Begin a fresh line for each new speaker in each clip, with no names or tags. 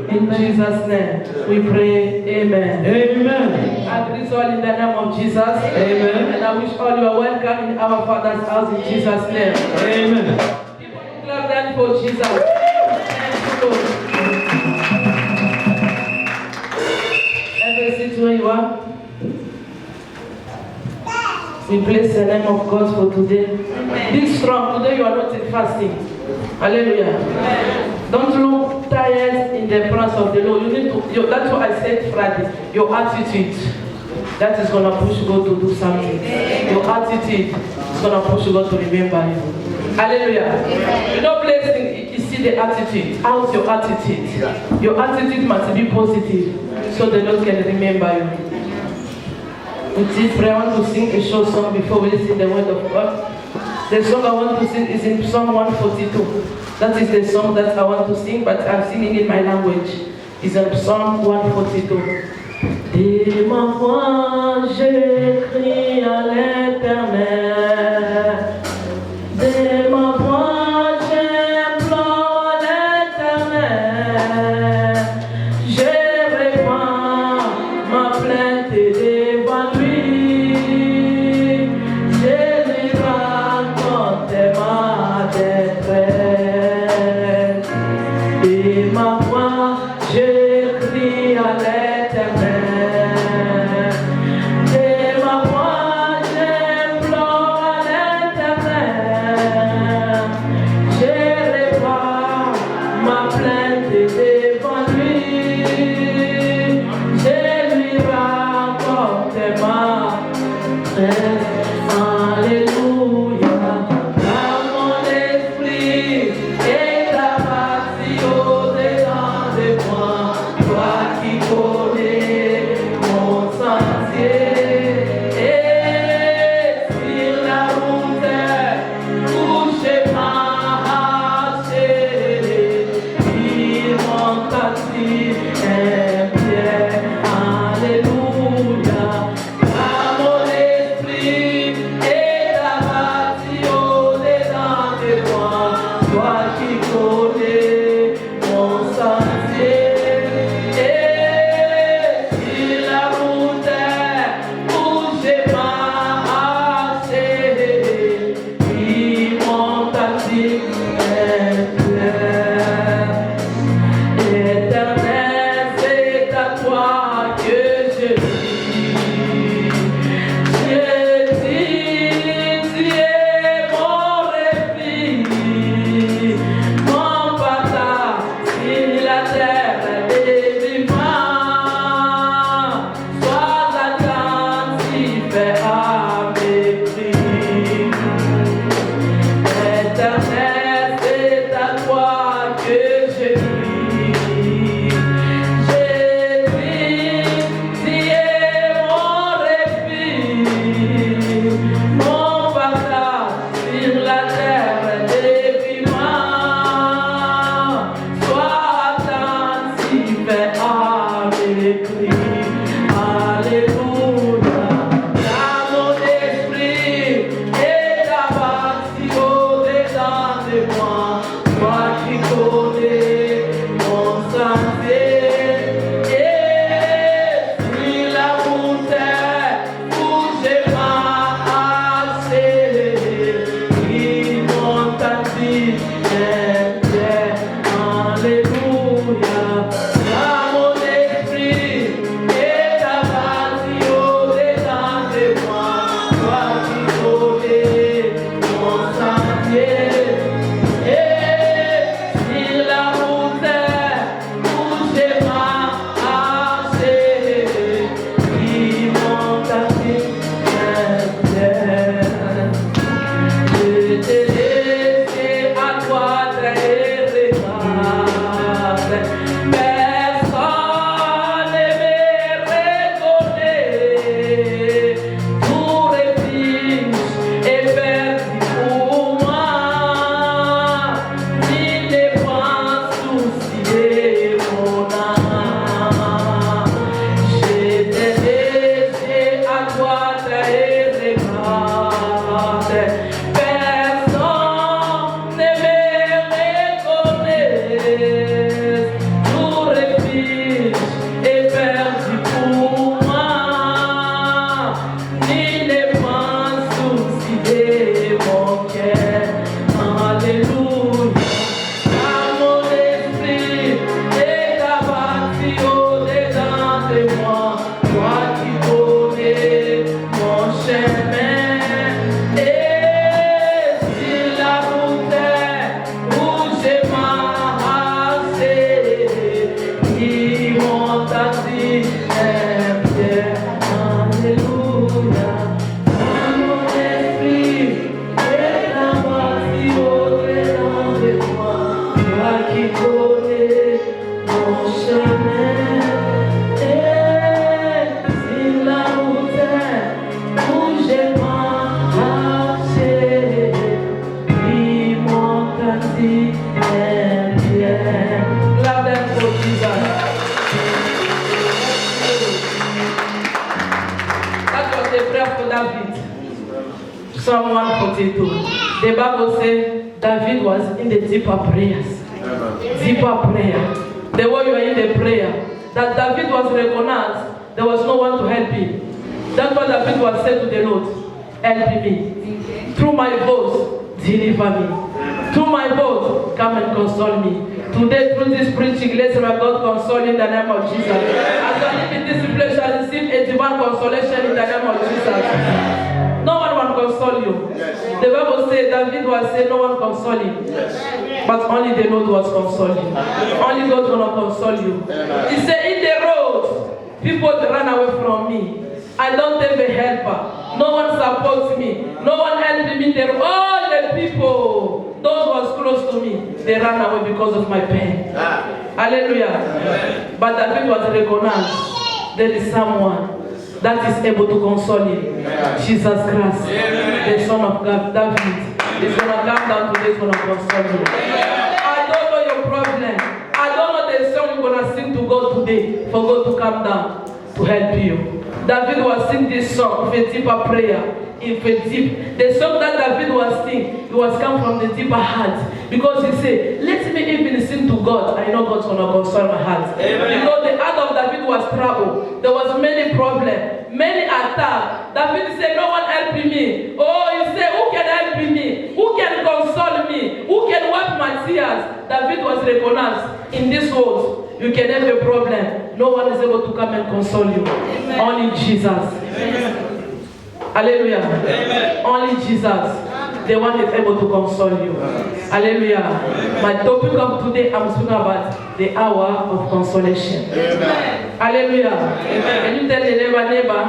In Jesus' name, we pray. Amen.
Amen.
I greet all in the name of Jesus.
Amen.
And I wish all you are welcome in our Father's house in Jesus' name.
Amen.
People clap that for Jesus. Thank you, Lord. Every seat where you are. We bless the name of God for today. Amen. Be strong. Today you are not in fasting. Hallelujah. Amen. Don't look tired in the presence of the Lord. You need to. That's what I said Friday. Your attitude. That is gonna push God to do something. Amen. Your attitude is gonna push God to remember you. Hallelujah. Amen. You know, blessing. You see the attitude. How's your attitude? Your attitude must be positive, so the Lord can remember you. With this prayer, I want to sing a short song before we listen to the word of God. The song I want to sing is in Psalm 142. That is the song that I want to sing, but I'm singing in my language. It's in Psalm 142. De ma voix, j'écris à l'Éternel. De ma voix, j'implore l'Éternel. Je répands ma plainte devant lui. Je lui raconte ma détresse. De ma voix, j'écris à l'Éternel. De ma voix, j'implore à l'Éternel. Je répands ma plainte devant lui. Je lui raconte ma tresse. Alléluia. Dans mon esprit est abattu au-dedans de moi. Toi qui connais mon sentier. Et sur la route où j'ai marché, il monte assis un pied. Alléluia. Dans mon esprit est abattu au-dedans de moi. Toi qui connais mon sentier. Et sur la route où j'ai marché, il monte assis un pied. Éternel, Psalm 142. The Bible says David was in the deeper prayers. Deeper prayer. The way you are in the prayer. That David was recognized. There was no one to help him. That's why David was said to the Lord, help me. Through my voice, deliver me. Through my voice, come and console me. Today, through this preaching, let's have God console in the name of Jesus. As I live in this place, I receive a divine consolation in the name of Jesus. No one will console you. The Bible says David was saying no one console him. But only the Lord was consoling. Only God will not console you. He said, in the road, people run away from me. I don't have a helper. No one supports me. No one helps me. All the people, those who was close to me, they ran away because of my pain. Hallelujah. But David was recognized. There is someone that is able to console him. Jesus Christ, the Son of God, David, is going to come down today, is going to console you. I don't know your problem. I don't know the song you're going to sing to God today for God to come down to help you. David was singing this song with a deeper prayer. The song that David was singing, it was come from the deeper heart. Because he said, let me even sing to God. I know God's going to console my heart. Amen. Because the heart of David was trouble. There was many problems, many attacks. David said, no one helping me. Oh, he said, who can help me? Who can console me? Who can wipe my tears? David was recognized in this world. You can have a problem. No one is able to come and console you. Amen. Only Jesus. Amen. Hallelujah. Amen. Only Jesus, the one is able to console you. Hallelujah. Amen. My topic of today, I'm speaking about the hour of consolation. Amen. Hallelujah. Amen. Can you tell the neighbor,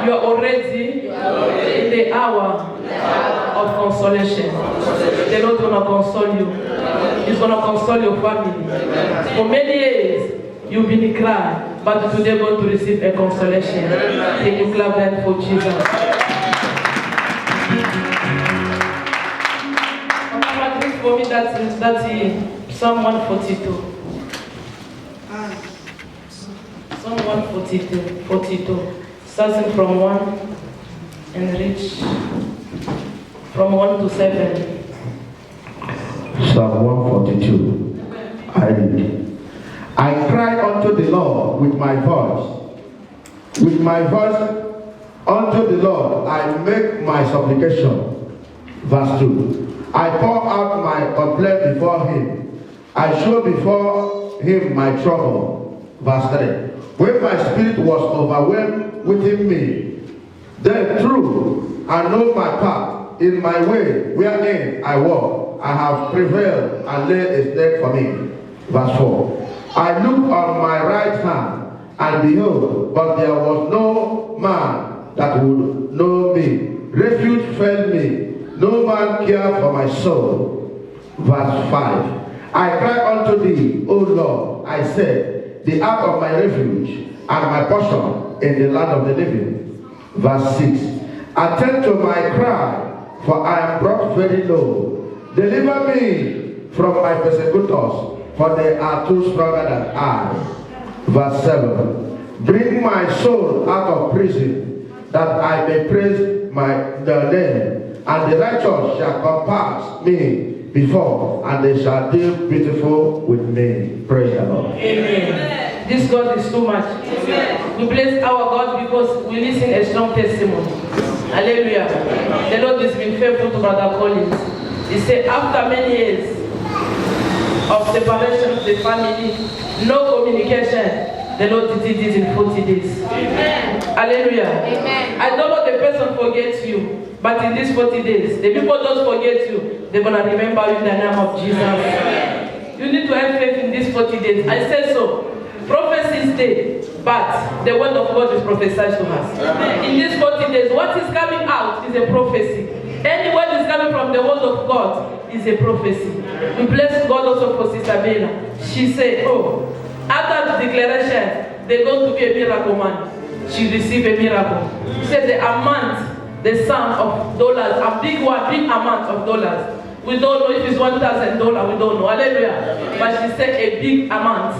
you are already in the hour of consolation. The Lord is going to console you. He's going to console your family. For many years, you've been crying, but today you're going to receive a consolation. Can you clap that for Jesus? For me, that's Psalm 142. Psalm 142, starting from 1 and reach from 1 to 7.
Psalm 142. I read. I cry unto the Lord with my voice. With my voice unto the Lord I make my supplication. Verse 2. I pour out my complaint before him. I show before him my trouble. Verse 3. When my spirit was overwhelmed within me, then through I know my path in my way wherein I walk. I have prevailed and laid a snare for me. Verse 4. I looked on my right hand, and behold, but there was no man that would know me. Refuge failed me. No man cared for my soul. Verse 5. I cried unto thee, O Lord, I said, the ark of my refuge, and my portion in the land of the living. Verse 6. Attend to my cry, for I am brought very low. Deliver me from my persecutors, for they are too stronger than I. Verse 7. Bring my soul out of prison, that I may praise the name. And the righteous shall compass me before, and they shall deal beautiful with me. Praise the Lord.
Amen. This God is too much. Amen. We bless our God because we listen a strong testimony. Hallelujah. The Lord has been faithful to Brother Collins. He said after many years of separation of the family, no communication, the Lord did it in 40 days. Amen. Hallelujah. Amen. I don't know the person forgets you. But in these 40 days, the people don't forget you. They're going to remember you in the name of Jesus. Amen. You need to have faith in these 40 days. I say so. Prophecy is dead, but the word of God is prophesied to us. Amen. In these 40 days, what is coming out is a prophecy. Any word is coming from the word of God is a prophecy. We bless God also for Sister Bella. She said, oh, after the declaration, they're going to be a miracle man. She received a miracle. She said the amount, the sum of dollars, a big amount of dollars. We don't know if it's $1,000, we don't know. Hallelujah. But she said a big amount.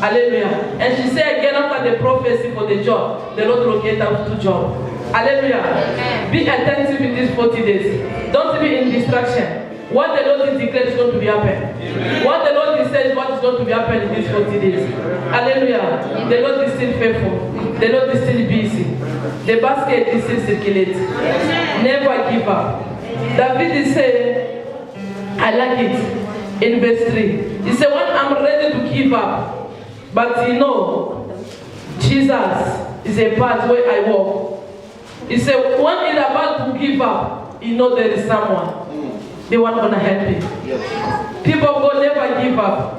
Hallelujah. And she said again after the prophecy for the job, the Lord located her to job. Hallelujah. Be attentive in these 40 days. Don't be in distraction. What the Lord is declared is going to be happening. What the Lord is saying is what is going to be happening in these 40 days. Hallelujah. The Lord is still faithful. The Lord is still busy. The basket is still circulating. Never give up. David is saying, I like it. In verse 3. He said, when I'm ready to give up, but you know, Jesus is a path where I walk. He said, when he's about to give up, you know there is someone. The one gonna help you. Yes. People will never give up.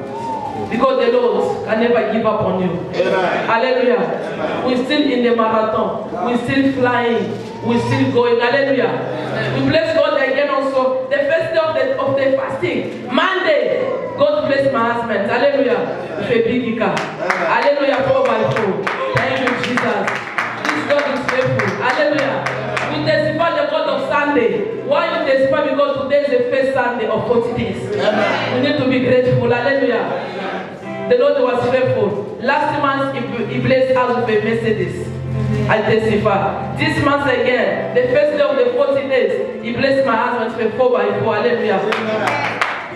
Because the Lord can never give up on you. Amen. Hallelujah. Amen. We're still in the marathon. We're still flying. We're still going. Hallelujah. Amen. We bless God again also. The first day of the fasting. Monday. God bless my husband. Hallelujah. With a big car. Hallelujah. 4x4. Thank you, Jesus. This God is faithful. Hallelujah. We testify the God of Sunday. Why you testify? Because today is the first Sunday of 40 days. Amen. We need to be grateful. Hallelujah. The Lord was faithful. Last month, He blessed us with a Mercedes. I testify. This month again, the first day of the 40 days, He blessed my husband with a 4x4. Hallelujah.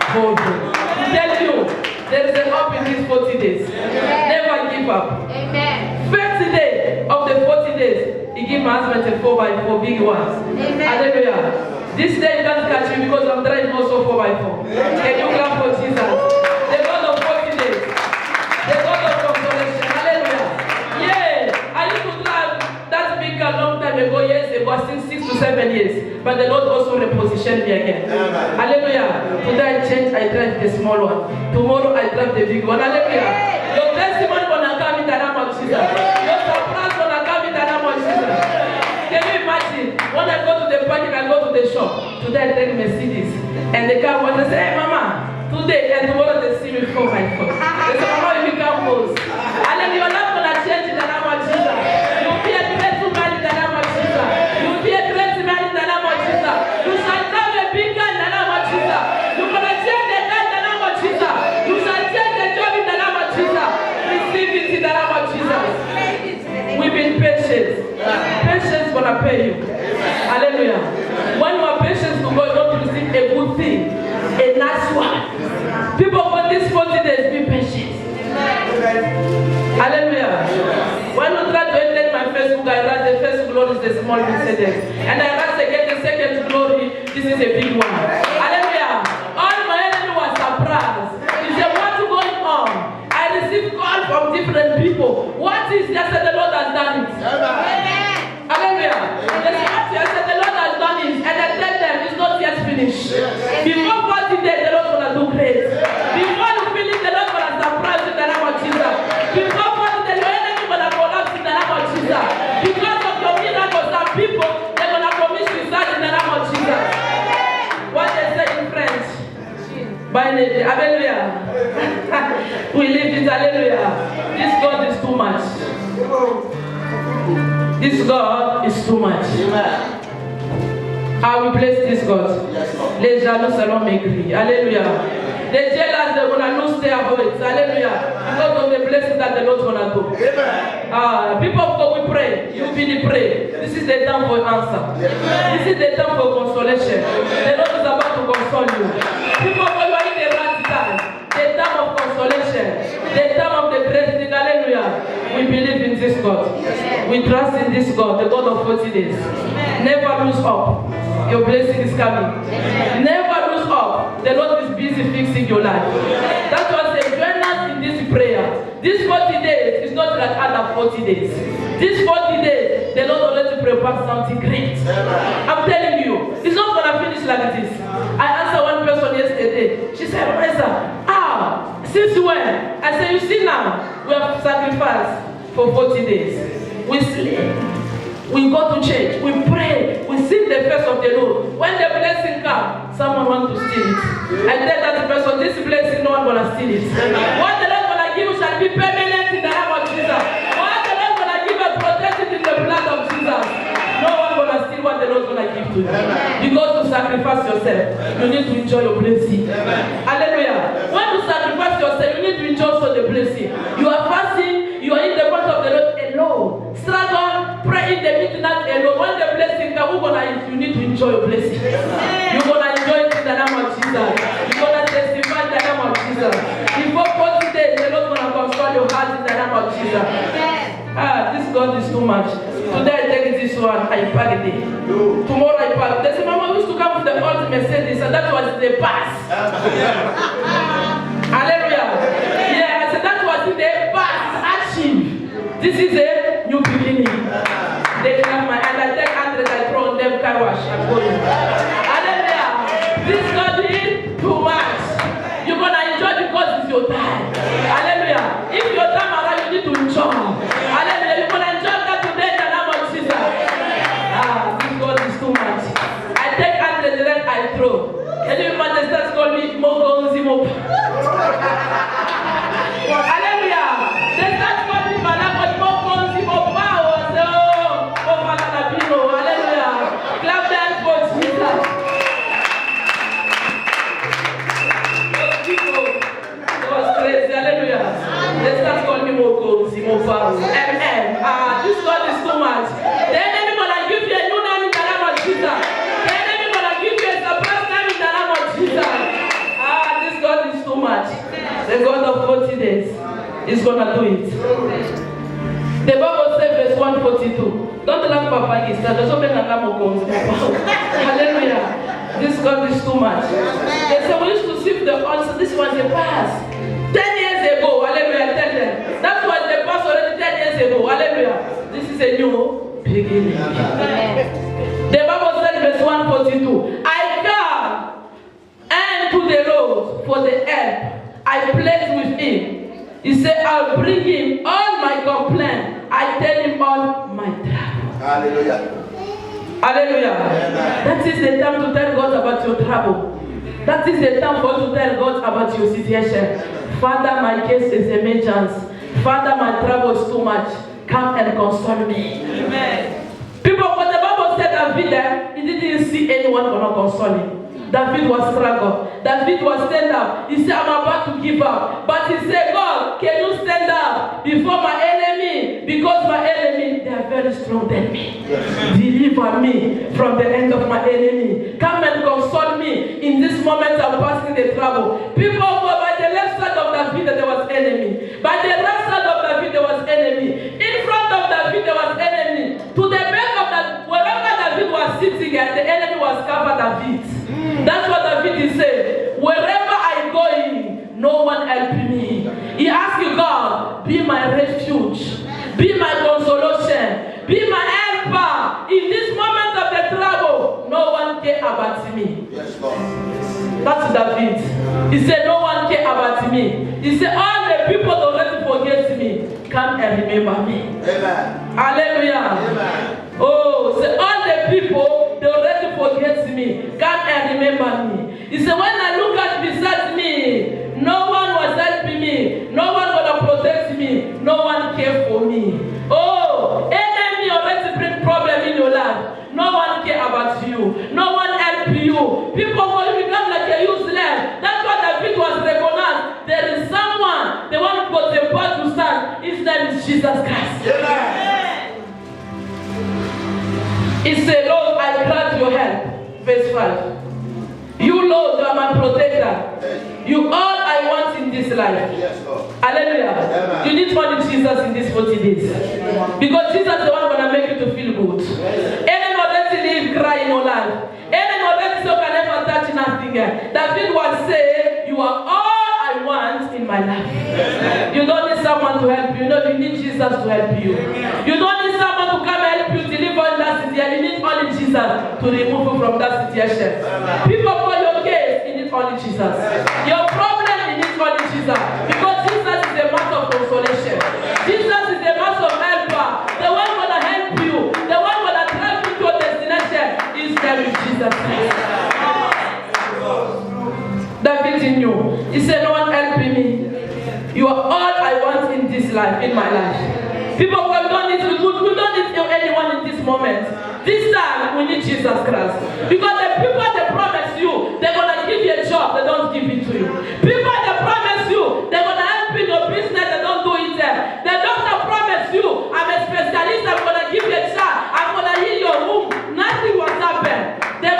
I tell you, there is a hope in these 40 days. Amen. Never give up. Amen. First day of the 40 days, He gave my husband a 4x4, big ones. Amen. Hallelujah. This day you can't catch me because I'm driving also 4x4. Can you clap for Jesus? The God of 40 days. The God of consolation. Hallelujah. Yeah. I used to drive that big car a long time ago, years ago, since 6 to 7 years. But the Lord also repositioned me again. Amen. Hallelujah. Today I change, I drive the small one. Tomorrow I drive the big one. Hallelujah. Your testimony gonna come in the name of Jesus. Your surprise gonna come in the name of Jesus. Can you imagine? When I go to the park, I go to the shop. Today I take Mercedes. And the car was, I say, hey mama, today and tomorrow they see me 4x4. They say, mama, you become host. And then your life gonna change in the name of Jesus. You'll be a grateful man in the name of Jesus. You'll be a grateful man in the name of Jesus. You shall drive a big car in the name of Jesus. You're gonna change the car in the name of Jesus. You shall change the job in the name of Jesus. Receive it in the name of Jesus. We've been patient. Patience gonna pay you. Hallelujah. When you are patient to God, you don't receive a good thing. A nice one. People for these 40 days, be patient. Hallelujah. When you try to edit my Facebook, I write the first glory is the small Mercedes. And I write again the second glory, this is a big one. Hallelujah. All my enemy was surprised. He said, what's going on? I received call from different people. What is that? The Lord has done it. Amen. Hallelujah. I said the Lord has done it. And I tell them it's not yet finished. Before 40 days, the Lord gonna do great. Before you finish, the Lord gonna surprise you in the name of Jesus. Before 40 days, your enemy gonna collapse in the name of Jesus. Because of your miracles, some people, they're gonna commit suicide in the name of Jesus. What they say in French. Hallelujah. We live it, hallelujah. This God is too much. This God is too much. I will bless this God. Les jaloux seront maigris. Hallelujah. The jealous, they're going to lose their voice. Hallelujah. Because of the blessing that the Lord's going to do. People of God, we pray. You really pray. This is the time for answer. This is the time for consolation. The Lord is about to console you. People of God, you are in the right time. The time of consolation. The time of the blessing. Hallelujah. We believe in this God. We trust in this God, the God of 40 days. Never lose hope. Your blessing is coming. Never lose hope. The Lord is busy fixing your life. That's why I say, join us in this prayer. This 40 days is not like other 40 days. This 40 days, the Lord already prepared something great. I'm telling you, it's not going to finish like this. I answered one person yesterday. She said, since when? I said, you see now, we have sacrificed for 40 days. We sleep. We go to church. We pray. We seek the face of the Lord. When the blessing comes, someone wants to steal it. I tell that person, this blessing, no one going to steal it. What the Lord going to give you shall be permanent in the name of Jesus. What the Lord going to give you protected in the blood of Jesus. No one going to steal what the Lord going to give to you. Because to sacrifice yourself, you need to enjoy your blessing. Hallelujah. When you sacrifice yourself, you need to enjoy also the blessing. You are fasting, you are in the front of the Lord alone. Struggle, pray in the midnight alone. When enjoy your blessing. You're going to enjoy it in the name of Jesus. You're going to testify in the name of Jesus. Before 40 days, the Lord going to console your heart in the name of Jesus. This God is too much. Today I take this one, I pack it. Tomorrow I pack. They say, Mama used to come with the old Mercedes, and that was the past. Hallelujah. Yeah, I said that was the past. Achieve. This is a new beginning. They have my hand. I take 100, I throw on them car wash. I'm going. Hallelujah. This God is too much. You're going to enjoy because it's your time. Hallelujah. If your time around, you need to enjoy. Hallelujah. You're going to enjoy that today in the name of Jesus. This God is too much. I take 100, then I throw. Can you imagine that call me Mogo Zimo? Hallelujah. They start calling me Malako Mogo Zimo Power. Hallelujah. Clap that for Jesus. Those people, it was crazy. Hallelujah. They start calling me Mogo Zimo Power. This God is too much. The enemy gonna give you a new name in the name of Jesus. The enemy gonna give you a surprise name in the name of Jesus. This God is too much. The God of 40 days is gonna do it. The Bible says verse 142. Don't laugh, Papa. Hallelujah. This God is too much. They say we used to see the answer. This was the past. 10 years ago. Hallelujah. Tell them. That was the past already 10 years ago. Hallelujah. This is a new beginning. The Bible says verse 142. I come and to the Lord for the help. I plead with him. He said, I'll bring him all my complaints. I tell him all my trouble.
Hallelujah.
Hallelujah. That is the time to tell God about your trouble. That is the time for you to tell God about your situation. Father, my case is emergence. Father, my trouble is too much. Come and console me. Amen. People, when the Bible said David, he didn't see anyone who not console him. David was struggled. David was stand up. He said, I'm about to give up. But he said, God, can you stand up before my enemy? Because my enemy, they are very strong than me. Yes. Deliver me from the end of my enemy. Come and console me in this moment I'm passing the trouble. People were by the left side of David, there was enemy. By the right side of David, there was enemy. In front of David, there was enemy. To the back of that, wherever David was sitting at, the enemy was covered David. That's what David said. Wherever I go in, no one help me. He asked you, God, be my refuge, be my consolation, be my helper. In this moment of the trouble, no one care about me. Yes, Lord. That's David. He said, no one care about me. He said, all the people already forget me. Come and remember me. Amen. Hallelujah. Amen. Oh, say all the people, they already forget me. Come and remember me. He said, when I look at beside me, no one was helping me. No one gonna protect me. No one care for me. Oh, enemy already bring problem in your life. No one care about you. No one help you. People will become like a useless. That's what David was recognized. There is someone, the one who got the power to stand. His name is Jesus Christ. Yeah. He said, Lord, I cry to your help. Verse 5. You, Lord, you are my protector. You all I want in this life. Yes, Lord. Hallelujah. Amen. You need only Jesus in these 40 days. Because Jesus is the one going to make you to feel good. Any already live, cry in your life. Any already so can never touch nothing. David was saying, you are all I want in my life. Amen. You don't need someone to help you. You need Jesus to help you. You don't need someone to come help you deliver in that situation. You need only Jesus to remove you from that situation. People for your case, you need only Jesus. Your problem, you need only Jesus. Because Jesus is the master of consolation. Jesus is the master of helper. The one going to help you. The one going to drive you to your destination. His name is Jesus Christ. David knew. He said, no one helping me. You are all I want in this life, in my life. People, we don't need anyone in this moment. This time, we need Jesus Christ. Because the people that promise you, they're going to give you a job, they don't give it to you. People that promise you, they're going to help in your business, they don't do it there. The doctor promise you, I'm a specialist, I'm going to give you a shot, I'm going to heal your womb. Nothing will happen. The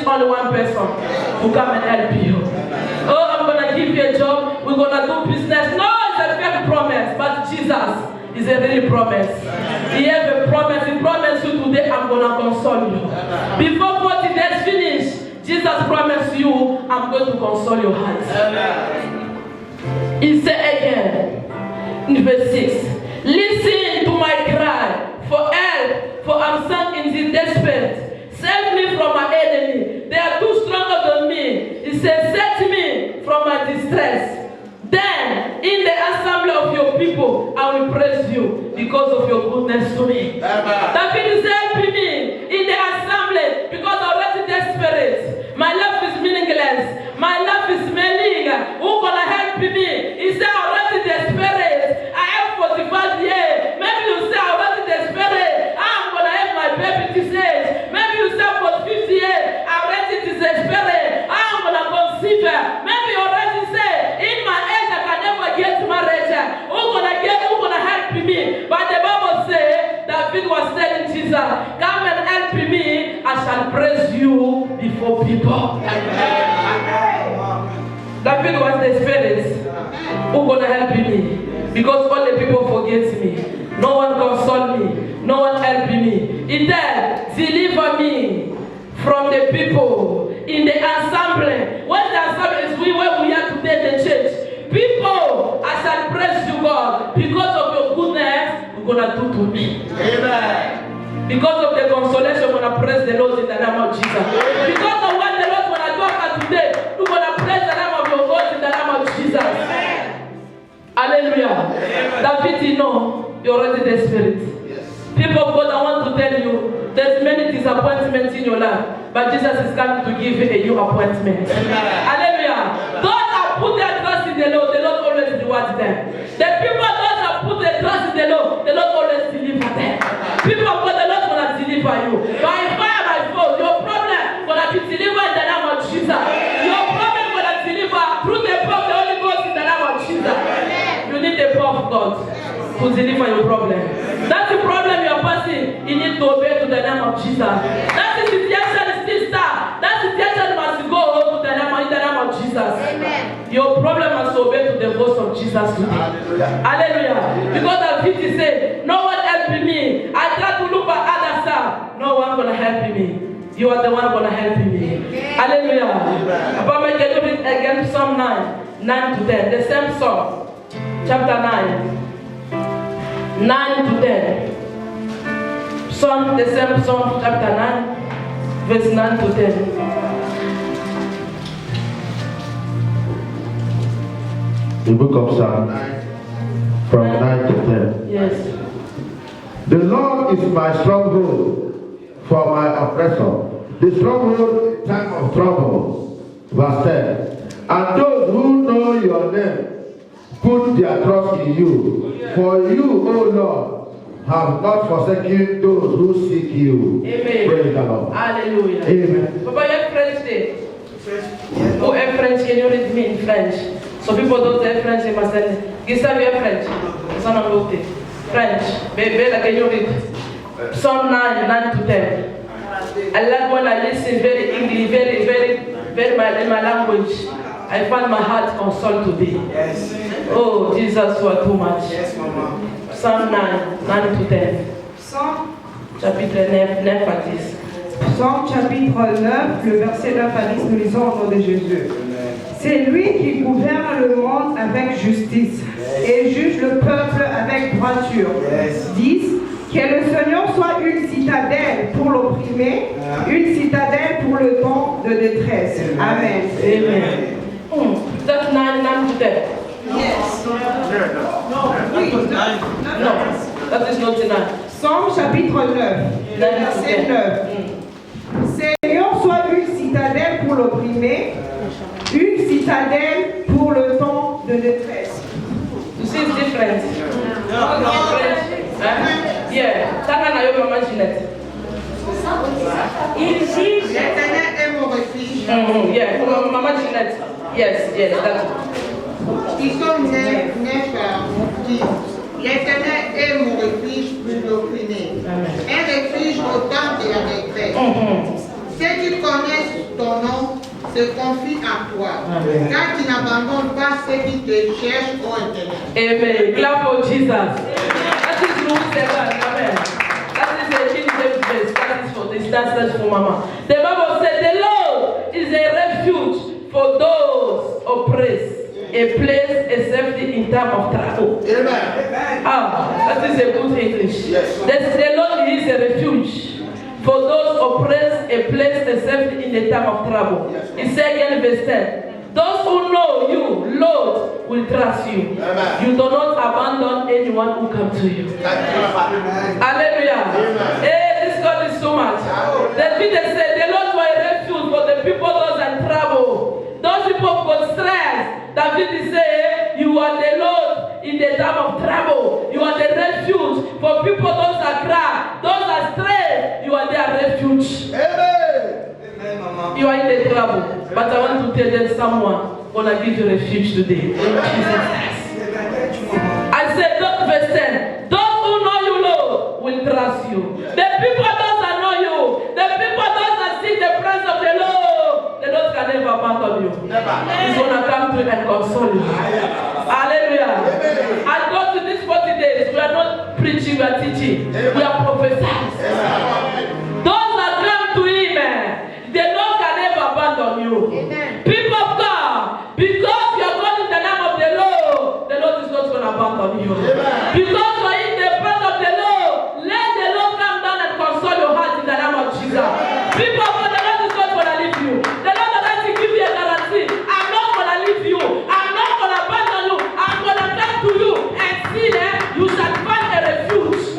only one person who come and help you. Oh, I'm gonna give you a job. We're gonna do business. No, it's a fake promise, but Jesus is a real promise. He has a promise. He promised you today, I'm gonna console you. Before 40 days finish, Jesus promised you, I'm going to console your heart. He said again, in verse 6, listen to my cry for help, for I'm sunk in the desperate. Save me from my enemy. They are too stronger than me. He says, set me from my distress. Then, in the assembly of your people, I will praise you because of your goodness to me. David is helping me in the assembly because I'm already desperate. My life is meaningless. My life is meaning. Who's gonna help me? He said, I'm already desperate. I have 45 years. Maybe you say, I'm already desperate. I'm gonna have my baby this age. Maybe you say, for 50 years, I'm already desperate. I'm gonna conceive. Maybe you already say, in my age, I can never get married. Who's gonna help me? But the Bible says, David was telling Jesus, come and help me. I shall praise you before people. David was desperate. Who's gonna help me? Because all the people forget me. No one console me. No one help me. He said, deliver me from the people in the assembly. When the assembly is where we are today, the church. People, I shall praise you, God, because of your goodness, you're gonna do to me. Amen. Because of the consolation, we're gonna praise the Lord in the name of Jesus. Because of what the Lord gonna do after today, we're gonna praise the name of your God in the name of Jesus. Amen. Hallelujah. David, you know, you're already desperate. Yes. People of God, I want to tell you, there's many disappointments in your life, but Jesus is coming to give you a new appointment. Amen. Hallelujah. Those that put their trust in the Lord always rewards them. The people those that put their trust in the Lord always deliver them. People of God, the Lord will not deliver you. By fire, by force, your problem will be delivered in the name of Jesus. Your problem will not deliver through the power of the Holy Ghost in the name of Jesus. You need the power of God to deliver your problem. That's the problem you're passing. You need to obey to the name of Jesus. That's the situation is still start. That situation must go to the name of Jesus. Amen. Your problem must obey to the voice of Jesus today. Hallelujah. Because as Peter said, no one helping me. I try to look at other side. No one gonna help me. You are the one gonna help me. Amen. Hallelujah. But can you read again Psalm 9 to 10. The same Psalm. Chapter 9 to 10. Psalm, the same Psalm, chapter 9, verse 9 to 10.
The book of Psalm 9, from 9 to 10.
Yes.
The Lord is my stronghold for my oppressor, the stronghold in time of trouble. Verse 10. And those who know your name put their trust in you. For you, O Lord, have not forsaken those who seek you.
Amen.
Praise the Lord.
Hallelujah.
Amen.
Papa, you have French there? Who have French? Can you read me in French? So people don't have French, they must send. Gustave, you have French? French. Can you read? Psalm 9 to 10. I like when I listen very English, very my language. I find my heart consoled today. Yes. Oh, Jesus, you are too much. Yes, Mama. Psalm 9 to 10.
Psalm
chapitre 9 à 10.
Psalm chapitre 9, le verset 9 à 10, nous lisons au nom de Jésus. C'est lui qui gouverne le monde avec justice et juge le peuple avec droiture. 10. Que le Seigneur soit une citadelle pour l'opprimé, une citadelle pour le temps de détresse. Amen.
Amen. That's 9 to 10.
Yes.
No, that is not 9.
Psalm chapitre 9, verset 9. Seigneur soit une citadelle pour l'opprimé, une citadelle pour le temps de détresse.
You see it's different. Yeah. Tana yo mama Jeanette.
Il dit, l'Éternel est mon refuge.
Yeah, Mama Jeanette. Yes, that's it.
Psaume 9 dit, l'Éternel est mon refuge pour l'opprimé. Un refuge au temps de la détresse. Ceux qui connaissent ton nom se confient en toi, car tu n'abandonnes pas ceux qui te cherchent au éternel.
Amen. Clap for Jesus. That is Luke 7. Amen. That is the King James verse. That is for this. That's for Mama. The Bible said, the Lord is a refuge for those oppressed, a place, a safety in time of trouble.
Amen.
That is a good English.
Yes.
The Lord is a refuge for those oppressed, a place, a safety in the time of trouble. He said again, verse 10. Those who know you, Lord, will trust you.
Amen.
You do not abandon anyone who comes to you. Hallelujah. Hey, this God is so much. David said, the Lord was a refuge for the people those in trouble. Those people got stress. David said, you are the Lord in the time of trouble. You are the refuge for people those are cry, those are stressed. You are their refuge.
Amen.
You are in the trouble, but I want to tell them someone gonna give you refuge today. Jesus. I said, verse 10. Those who know you, Lord, will trust you. The people those that know you, the people those that seek the presence of the Lord can never abandon you. He's gonna come to you and console you. Hallelujah. And go to these 40 days. We are not preaching, we are teaching. We are prophesying. Those that come to him, the Lord can never abandon you. Amen. People of God, because you are going in the name of the Lord is not going to abandon you. Amen. Because you are in the presence of the Lord, let the Lord come down and console your heart in the name of Jesus. People of God, the Lord is not going to leave you. The Lord is going to give you a guarantee. I'm not going to leave you. I'm not going to abandon you. I'm going to come to you and see that you shall find a refuge.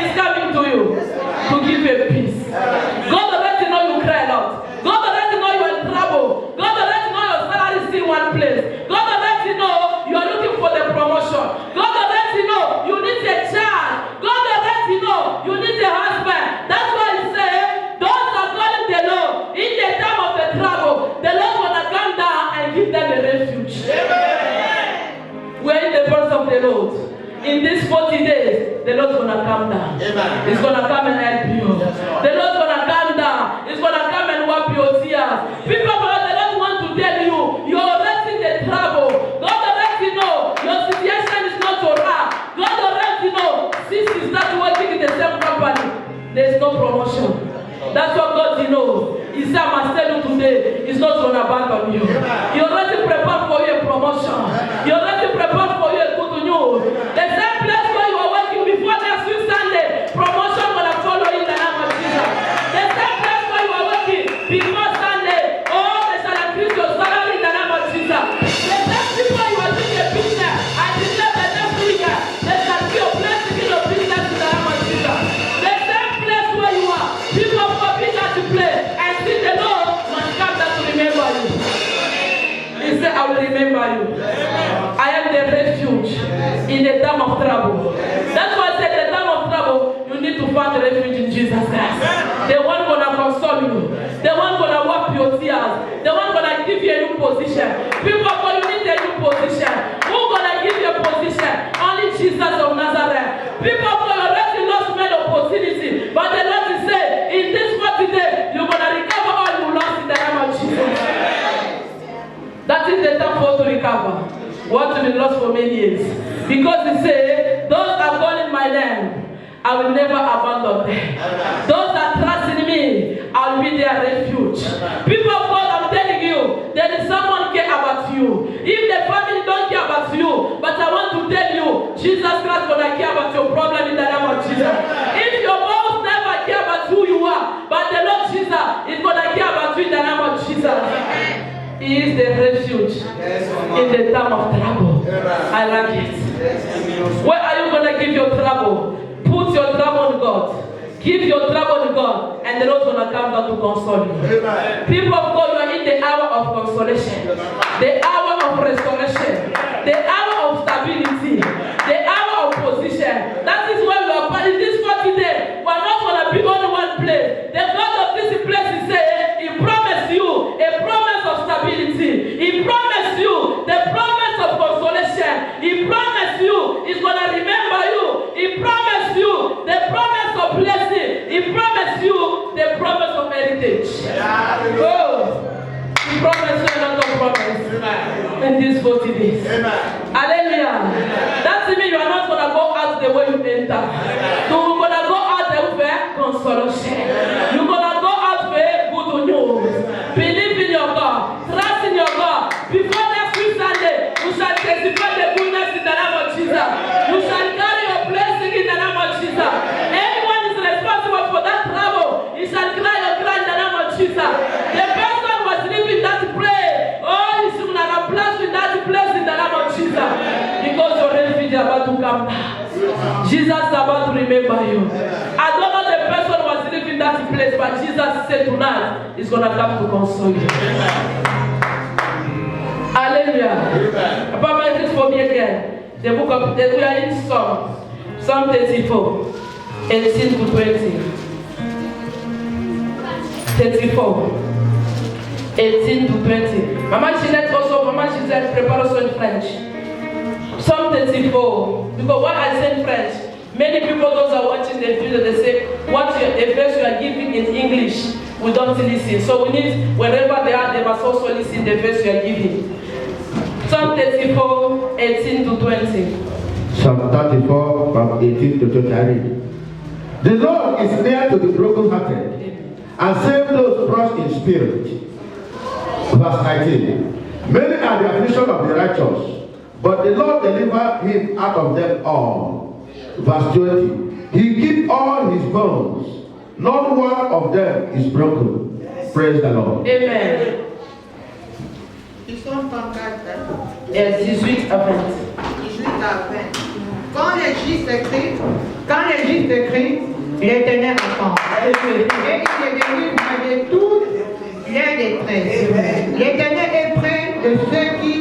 It's coming to you to give you a peace. God already know you cry out. God already know you are in trouble. God already know your salary is in one place. God already know you are looking for the promotion. God already know you need a child. God already know you need a husband. That's why he said, those are calling the Lord in the time of the trouble. The Lord will come down and give them a refuge. We are in the presence of the Lord. In these 40 days, the Lord's going to come down. Amen. He's going to come and help you. The Lord's going to come down. He's going to come and wipe your tears. People, the Lord want to tell you, you're already in the trouble. God already know your situation is not alright. God already know since you start working in the same company, there's no promotion. That's what God knows. He said, I must tell you today, He's not going to abandon you. He already prepared for you a promotion. He already prepared for you a good news. The same place where you are working before next week Sunday, promotion will follow in the name of Jesus. The same place where you are working before Sunday, they shall increase your salary in the name of Jesus. The same people you are doing a business, I declare the next week, there shall be a blessing in your business in the name of Jesus. The same place where you are, people of God begin to play, and see the Lord must come down to remember you. He said, I will remember you. I am the refuge in the time of trouble. That's why I said, in the time of trouble, you need to find refuge in Jesus Christ. The one gonna console you. The one gonna wipe your tears. The one gonna give you a new position. People, you need a new position. Who gonna give you a position? Only Jesus of Nazareth. People, you already lost many opportunity, but the Lord is saying, in this 40 days, you're gonna recover all you lost in the name of Jesus. That is the time for you to recover what you lost for many years. Because he said, those that call in my name, I will never abandon them. Those that trust in me, I will be their refuge. People of God, I'm telling you, there is someone care about you. If the family don't care about you, but I want to tell you, Jesus Christ will care about your problem in the name of Jesus. If your boss never care about who you are, but the Lord Jesus is going to care about you in the name of Jesus. He is the refuge in the time of trouble. I like it. Where are you going to give your trouble? Put your trouble on God. Give your trouble to God, and the Lord is going to come down to console you. People of God, you are in the hour of consolation, the hour of restoration, the hour of stability, the hour of position. That is why we are in this 40 days. We are not going to be only one place. The God of this place is saying, He promised you a promise of stability. He promised you the promise of consolation. He promised you He's going to remember you. He promised you the promise of blessing. He promised you the promise of promise you another promise in these 40 days. Hallelujah. That means you are not going to go out the way you enter. You're going to go out the way consolation. You're going to go out the good news. Believe in your God. Trust in your God. Before next week Sunday, you shall testify the goodness in the name of Jesus. You shall carry your blessing in the name of Jesus. Anyone is responsible for that trouble, he shall cry your cry in the name of Jesus. The person was living that place. Oh, he's going to replace with that place in the name of Jesus. Because your refuge is about to come back. Jesus is about to remember you. I don't know the person was living that place, but Jesus said tonight he's going to come to console you. Hallelujah. Papa, read for me again. The book of we are in Psalm 34, 18 to 20. 34, 18 to 20. Mama Jeanette also, Mama Giselle prepare also in French. Psalm 34. Because what I say in French, many people, those are watching the video, they say, the verse you are giving in English, we don't listen. So we need, wherever they are, they must also listen the verse you are giving. Psalm 34, 18 to 20.
Psalm 34, from 18 to 20. I read. The Lord is near to the brokenhearted and save those crushed in spirit. Verse 19. Many are the affliction of the righteous, but the Lord delivered him out of them all. Verse 20. He keeps all his bones. Not one of them is broken. Praise the Lord.
Amen.
Ils sont 34.
Yes, 18 à 20.
18 à 20. Quand les justes crient, l'Éternel entend. Et il les délivre de toutes leurs détresses. L'Éternel est près de ceux qui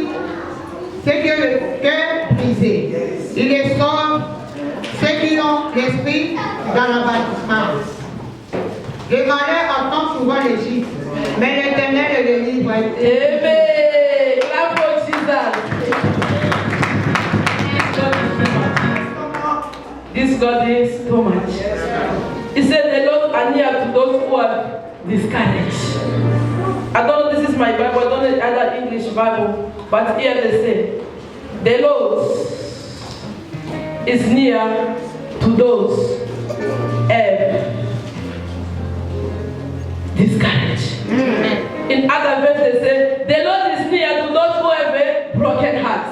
ont le cœur brisé. Il les sauve, ceux qui ont l'esprit dans l'abattement. Les malheurs entendent souvent les justes, mais l'Éternel le délivre.
Amen. Clap for Jesus. This God is too much. He said the Lord are near to those who are discouraged. I don't know, this is my Bible, I don't know other English Bible, but here they say, the Lord is near to those discouraged. In other verses, they say, the Lord is near to those who have a broken heart.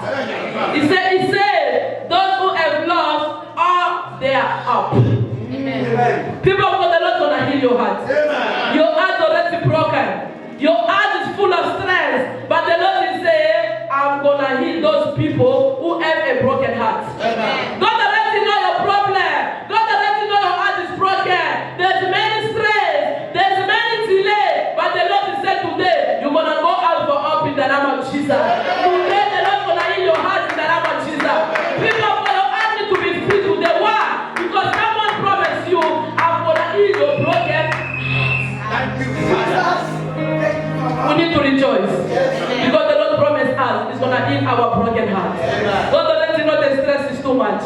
He said, those who have lost all their hope. People of God, the Lord is going to heal your heart. Your heart is already broken. Your heart is full of stress. But the Lord is saying, I'm going to heal those people who have a broken heart. God already know your problem. God already know your heart is broken. There's many stress. There's many delay. But the Lord is saying today, you're going to go out for up in the name of Jesus. Today, the Lord is going to heal your heart in the name of Jesus. People of God, your heart need to be free today. Why? Because someone promised you, I'm going to heal your broken heart. We need to rejoice. Because the Lord promised us He's going to heal our broken heart. God let you know the stress is too much.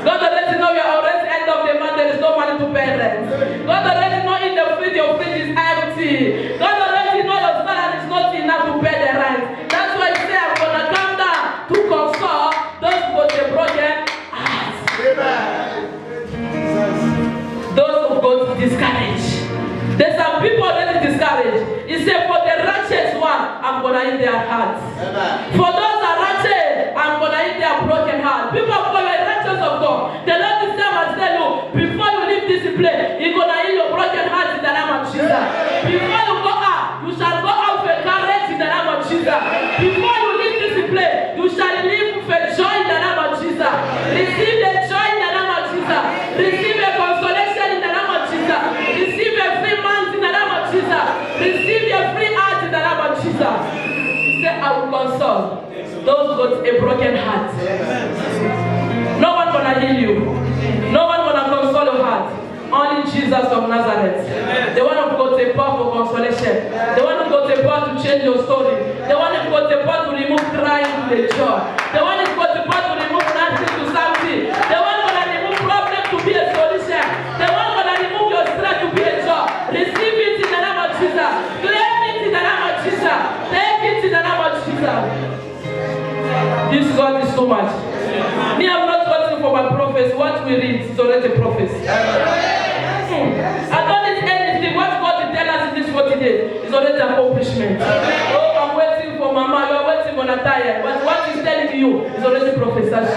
God let you know you are already end of the month, there is no money to pay rent. God let you know in the fridge, your fridge is empty. God let you know your salary is not enough to pay the rent. That's why I say I'm going to come down to console those with the broken hearts. Those who got discouraged. There's some people already discouraged. He said, for the righteous one, I'm going to heal their hearts. For those that are righteous, I'm going to heal their broken heart. People of God, the righteous of God. The Lord is saying, I tell you, before you leave this place, He's going to heal your broken heart in the name of Jesus. Before you go out, you shall go out with courage in the name of Jesus. Before you leave this place, you shall live with joy in the name of Jesus. Receive the joy in the name of Jesus. Receive a consolation in the name of Jesus. Receive a free mind in the name of Jesus. Receive your free heart in the name of Jesus. He said, I will console those who got a broken heart. No one gonna heal you. No one gonna console your heart. Only Jesus of Nazareth. The one who got the power for consolation. The one who got the power to change your story. The one who got the power to remove crying to the joy. The one who got the power to remove nothing to something. The one who gonna remove problem to be a solution. The one who gonna remove your stress to be a joy. Receive it in the name of Jesus. Claim it in the name of Jesus. Take is too much. Me, I'm not waiting for my prophecy. What we read is already prophecy. I don't need anything. What God will tell us in this 40 days is already accomplishment. Oh, I'm waiting for Mama. You are waiting for Natalia. But what He's telling you is already prophesied.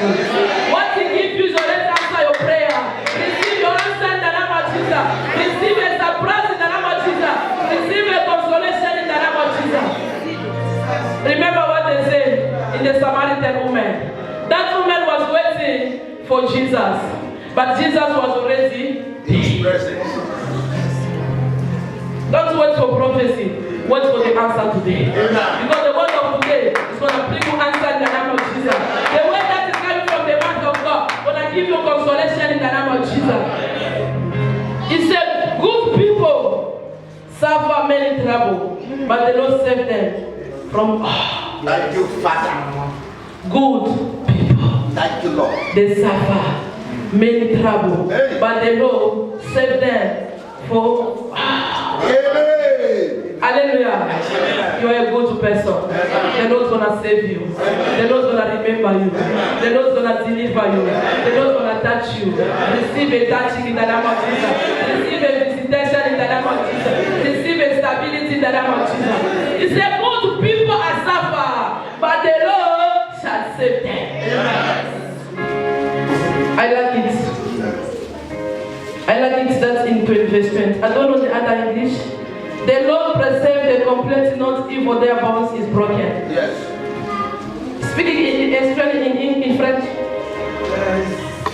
What He gives you is already answer your prayer. Receive your answer in the name of Jesus. Receive a surprise in the name of Jesus. Receive a consolation in the name of Jesus. Remember what they said in the Samaritan woman. That woman was waiting for Jesus, but Jesus was already present. Don't wait for prophecy. Wait for the answer today. Because the word of today is going to bring you answer in the name of Jesus. The word that is coming from the mouth of God is going to give you consolation in the name of Jesus. He said, good people suffer many trouble, but the Lord saved them from
Thank you, Father.
good people.
Thank you, Lord.
They suffer many trouble, but the Lord saved them for.
Amen.
Hallelujah. You are a good person. The Lord's gonna save you. The Lord's gonna remember you. The Lord's gonna deliver you. The Lord's gonna touch you. Receive a touching in the name of Jesus. Receive a visitation in the name of Jesus. Receive a stability in the name of Jesus. He said, good people are suffer, but the Lord shall save them. I like it. I like it that in verse 20. I don't know the other English. The Lord preserve the complete, not evil, their bones is broken.
Yes.
Speaking in French.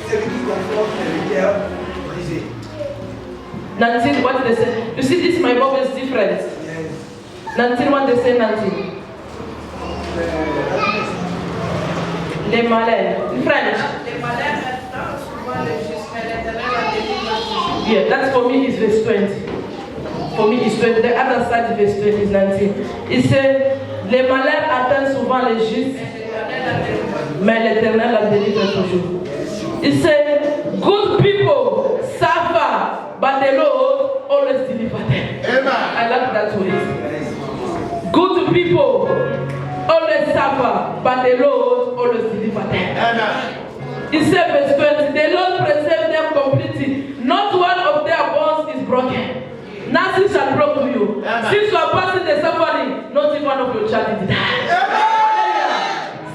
Celui qui conforte le cœur brisé.
19, what they say? You see, this my Bible is different. 19, what they say, 19. Les malins. In French.
Les malins attendent souvent le juste, mais l'Éternel a délivré.
Yeah, that's for me is verse 20. For me is 20. The other side verse 20 is 19. It says, les malins attendent souvent les justes, mais l'Éternel la délivre toujours. It says, good people suffer, but the Lord always deliver them.
Amen.
I like that word. Good people always suffer, but the Lord always deliver them.
Amen.
It says verse 20, the Lord preserve them completely. Not one of their bones is broken. Nothing shall break to you.
Amen.
Since you are passing the suffering, not even one of your child is dying.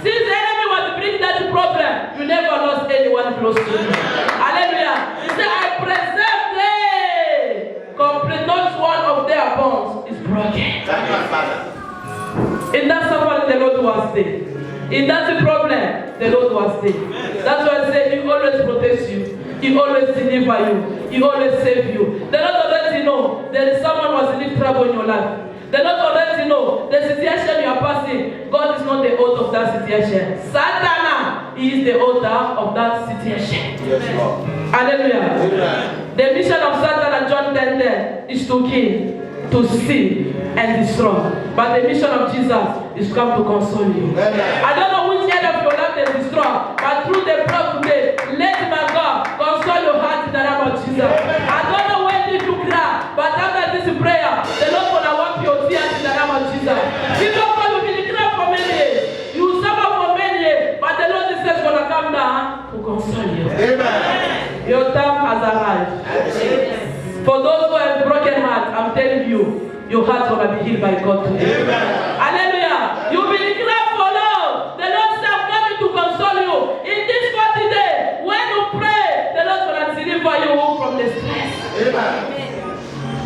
Since the enemy was bringing that problem, you never lost anyone close to you. Hallelujah. He said, I preserve them complete. Not one of their bones is broken.
Thank you, Father.
In that suffering, the Lord was there. In that problem, the Lord was there. That's why I say He always protects you. He always deliver you. He always save you. The Lord already know there is someone who has lived trouble in your life. The Lord already know the situation you are passing. God is not the author of that situation. Satan, He is the author of that situation.
Yes, Lord.
Hallelujah.
Amen.
The mission of Satan in John 10:10 is to kill, to steal, and destroy. But the mission of Jesus is to come to console you.
Amen.
I don't know which end of your life they destroy, but through the blood today, let my God console your heart in the name of Jesus. I don't know when did you cry, but after this prayer, the Lord will wipe your tears in the name of Jesus. People will be declared for many years. You suffer for many years, but the Lord is just going to come down to console you.
Amen.
Your time has arrived. For those who have broken heart, I'm telling you, your heart will be healed by God today.
Amen.
Hallelujah. You will be declared for Lord. The Lord shall come to console you. In this 40 days, when you pray, the Lord will deliver you from the stress.
Amen.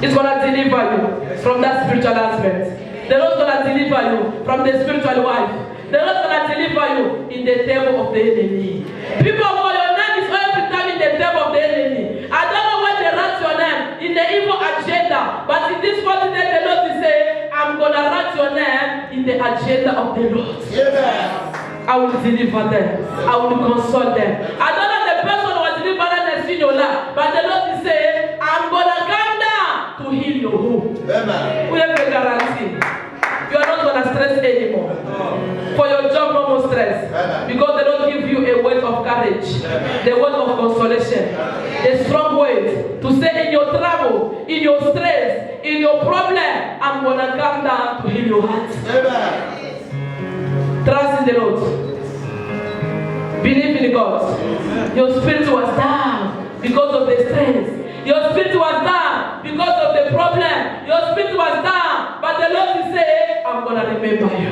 It's going to deliver you from that spiritual aspect. The Lord is going to deliver you from the spiritual wife. The Lord is going to deliver you in the table of the enemy. People, for your name is every time in the table of the enemy. I don't know why they write your name in the evil agenda, but in this 40 days, the Lord will say, I'm going to write your name in the agenda of the Lord.
Amen.
I will deliver them. I will console them. I don't know the person who was delivered and in your life, but the Lord will say, I'm going to come down to heal your home.
Amen.
We have a guarantee. You are not going to stress anymore. For your job, no more stress. Because they don't give you a word of courage, the word of consolation, the strong word to say in your trouble, in your stress, in your problem, I'm going to come down to heal your heart.
Amen.
Trust in the Lord. difficult. Your spirit was down because of the stress. Your spirit was down because of the problem. Your spirit was down, but the Lord is saying, I'm going to remember you.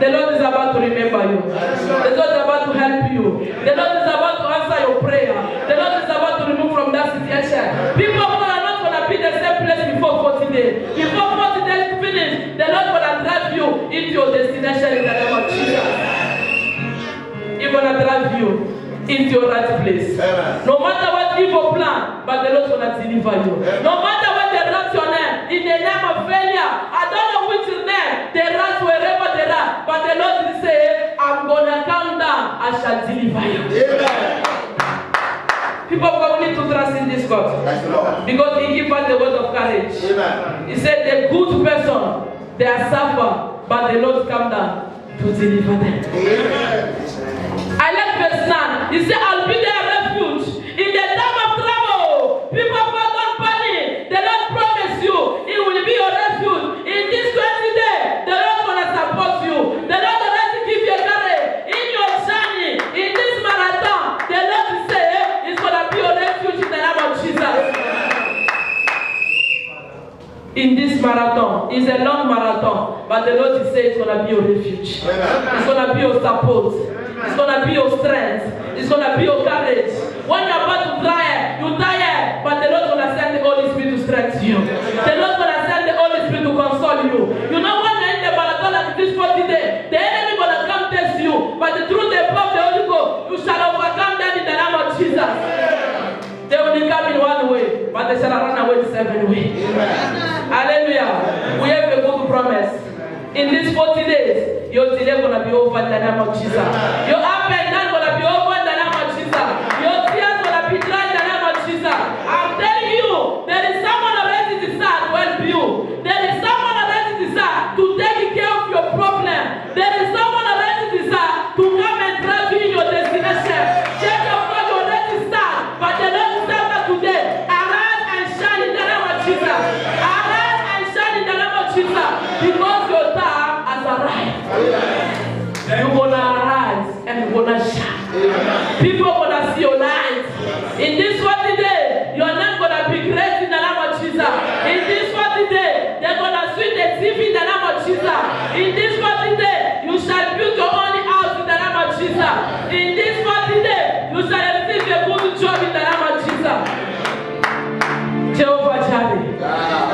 The Lord is about to remember you. The Lord is about to help you. The Lord is about to answer your prayer. The Lord is about to remove from that situation. People are not going to be the same place before 40 days. Before 40 days finish, the Lord will drive you into your destination in the name of Jesus. He's going to drive you into your right place.
Amen.
No matter what evil plan, but the Lord is going to deliver you. No matter what they write your name, in the name of failure, I don't know which name they write wherever they are, but the Lord is saying, I'm going to come down, I shall deliver you.
Amen.
People of God need to trust in this God.
That's the Lord.
Because He gives us the word of courage.
Amen.
He said, the good person, they are suffer, but the Lord come down to deliver them.
Amen.
I like verse 9. He said, I'll be their refuge in the time of trouble. People of God, don't panic. The Lord promised you, He will be your refuge. In this 20 days, the Lord will support you. The Lord will let you give you courage. In your journey, in this marathon, the Lord will say, He's going to be your refuge in the name of Jesus. In this marathon, it's a long marathon, but the Lord will say it's going to be your refuge. It's going to be your support. It's going to be your strength. It's going to be your courage. When you're about to try, you're tired, but the Lord is going to send the Holy Spirit to strengthen you. The Lord is going to send the Holy Spirit to console you. You know, when you're in the marathon like this 40 days, the enemy is going to come test you, but through the power of the Holy Ghost, you shall overcome them in the name of Jesus. They will come in one way, but they shall run away in 7 ways. Hallelujah. We have a good promise. In these 40 days, your delay going to be over in the name of Jesus. Your up and down going to be over in the name of Jesus. Your tears going to be dry in the name of Jesus. I'm telling you, there is someone already decide to help you. There is someone already decide to take care of your problem. There is someone already decide to come and drive you in your destination. Check your God, you already start, but the Lord is starting today. Arise and shine in the name of Jesus. Arise and shine in the name of Jesus. Because your time has arrived. You're going to arise and you're going to shine. People are going to see your light. In this 40 days, you're not going to be great in the name of Jesus. In this 40 days, they're going to sweep the TV in the name of Jesus. In this 40 days, you shall build your own house in the name of Jesus. In this 40 days, you shall receive a good job in the name of Jesus. Jehovah Jireh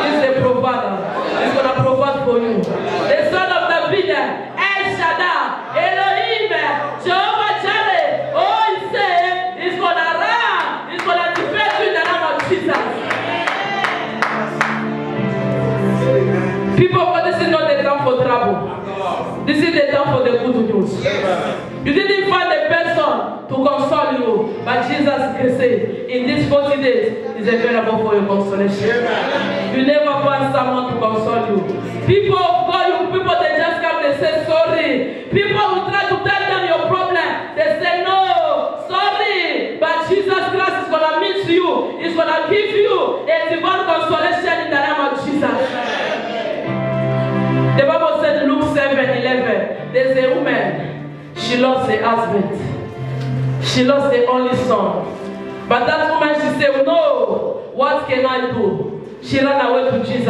is the provider. He's going to provide for you. The son of David, El Shaddai, Elohim, Jehovah Jireh. Oh, he said, he's going to run. He's going to defend you in the name of Jesus. People, this is not the time for trouble. This is the time for the good news. You didn't find a person to console you, but Jesus can say, in these 40 days, is available for your consolation. You never find someone to console you. People of God, people, they just come, they say sorry. People who try to tell them your problem, they say no, sorry. But Jesus Christ is going to meet you. He's going to give you a divine consolation in the name of Jesus. The Bible said, Luke 7:11, there's a woman, she lost her husband. She lost her only son. But that woman, she said, no, what can I do? She ran away to Jesus.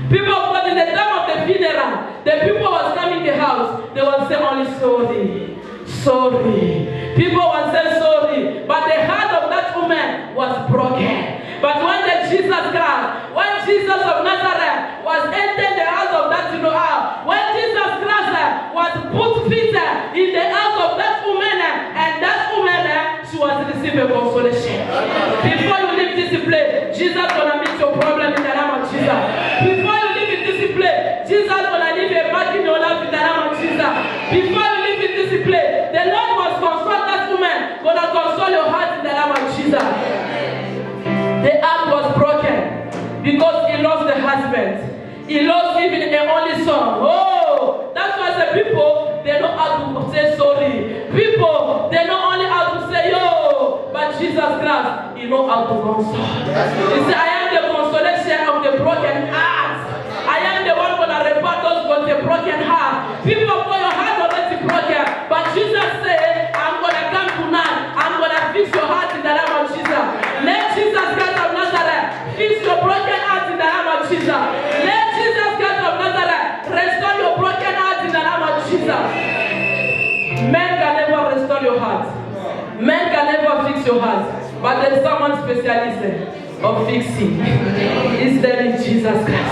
People, but in the time of the funeral, the people was coming to the house, they would say only sorry. Sorry. People would say sorry. But the heart of that woman was broken. But when Jesus Christ, when Jesus of Nazareth was entering the house of that house, when Jesus Christ was put feet in the house of that woman, and that woman, she was receiving consolation. Before you leave this place, Jesus gonna meet your problem in the name of Jesus. Before you leave in this place, Jesus gonna leave a mark in your life in the name of Jesus. Before you leave in this place, the Lord must console that woman, gonna console your heart in the name of Jesus. The heart was broken because he lost the husband. He lost even an only son. Oh, that's why the people, they know how to say sorry. People, they know only how to say yo. But Jesus Christ, he knows how to console. He said, I am the consolation of the broken heart. I am the one going to repair those with the broken heart. People, for your heart already broken. But Jesus said, Men can never fix your heart, but there's someone specialist of fixing. His name is Jesus Christ.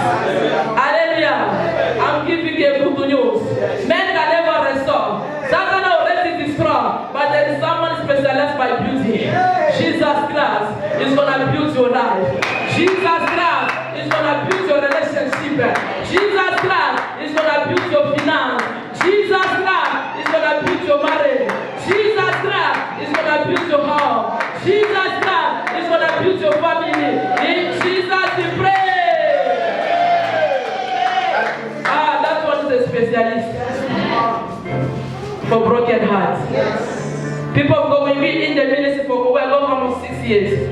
Hallelujah. I'm giving you good news. Men can never restore. Satan already destroyed, but there is someone specialized by beauty. Jesus Christ is gonna build your life. Jesus Christ is gonna build your relationship. Jesus Christ is gonna build your finance. Jesus Christ is gonna build your marriage. Jesus Christ is gonna build your home. Jesus Christ is gonna build your family. In Jesus we pray. That one is a specialist for broken hearts. People go with me in the ministry for almost 6 years.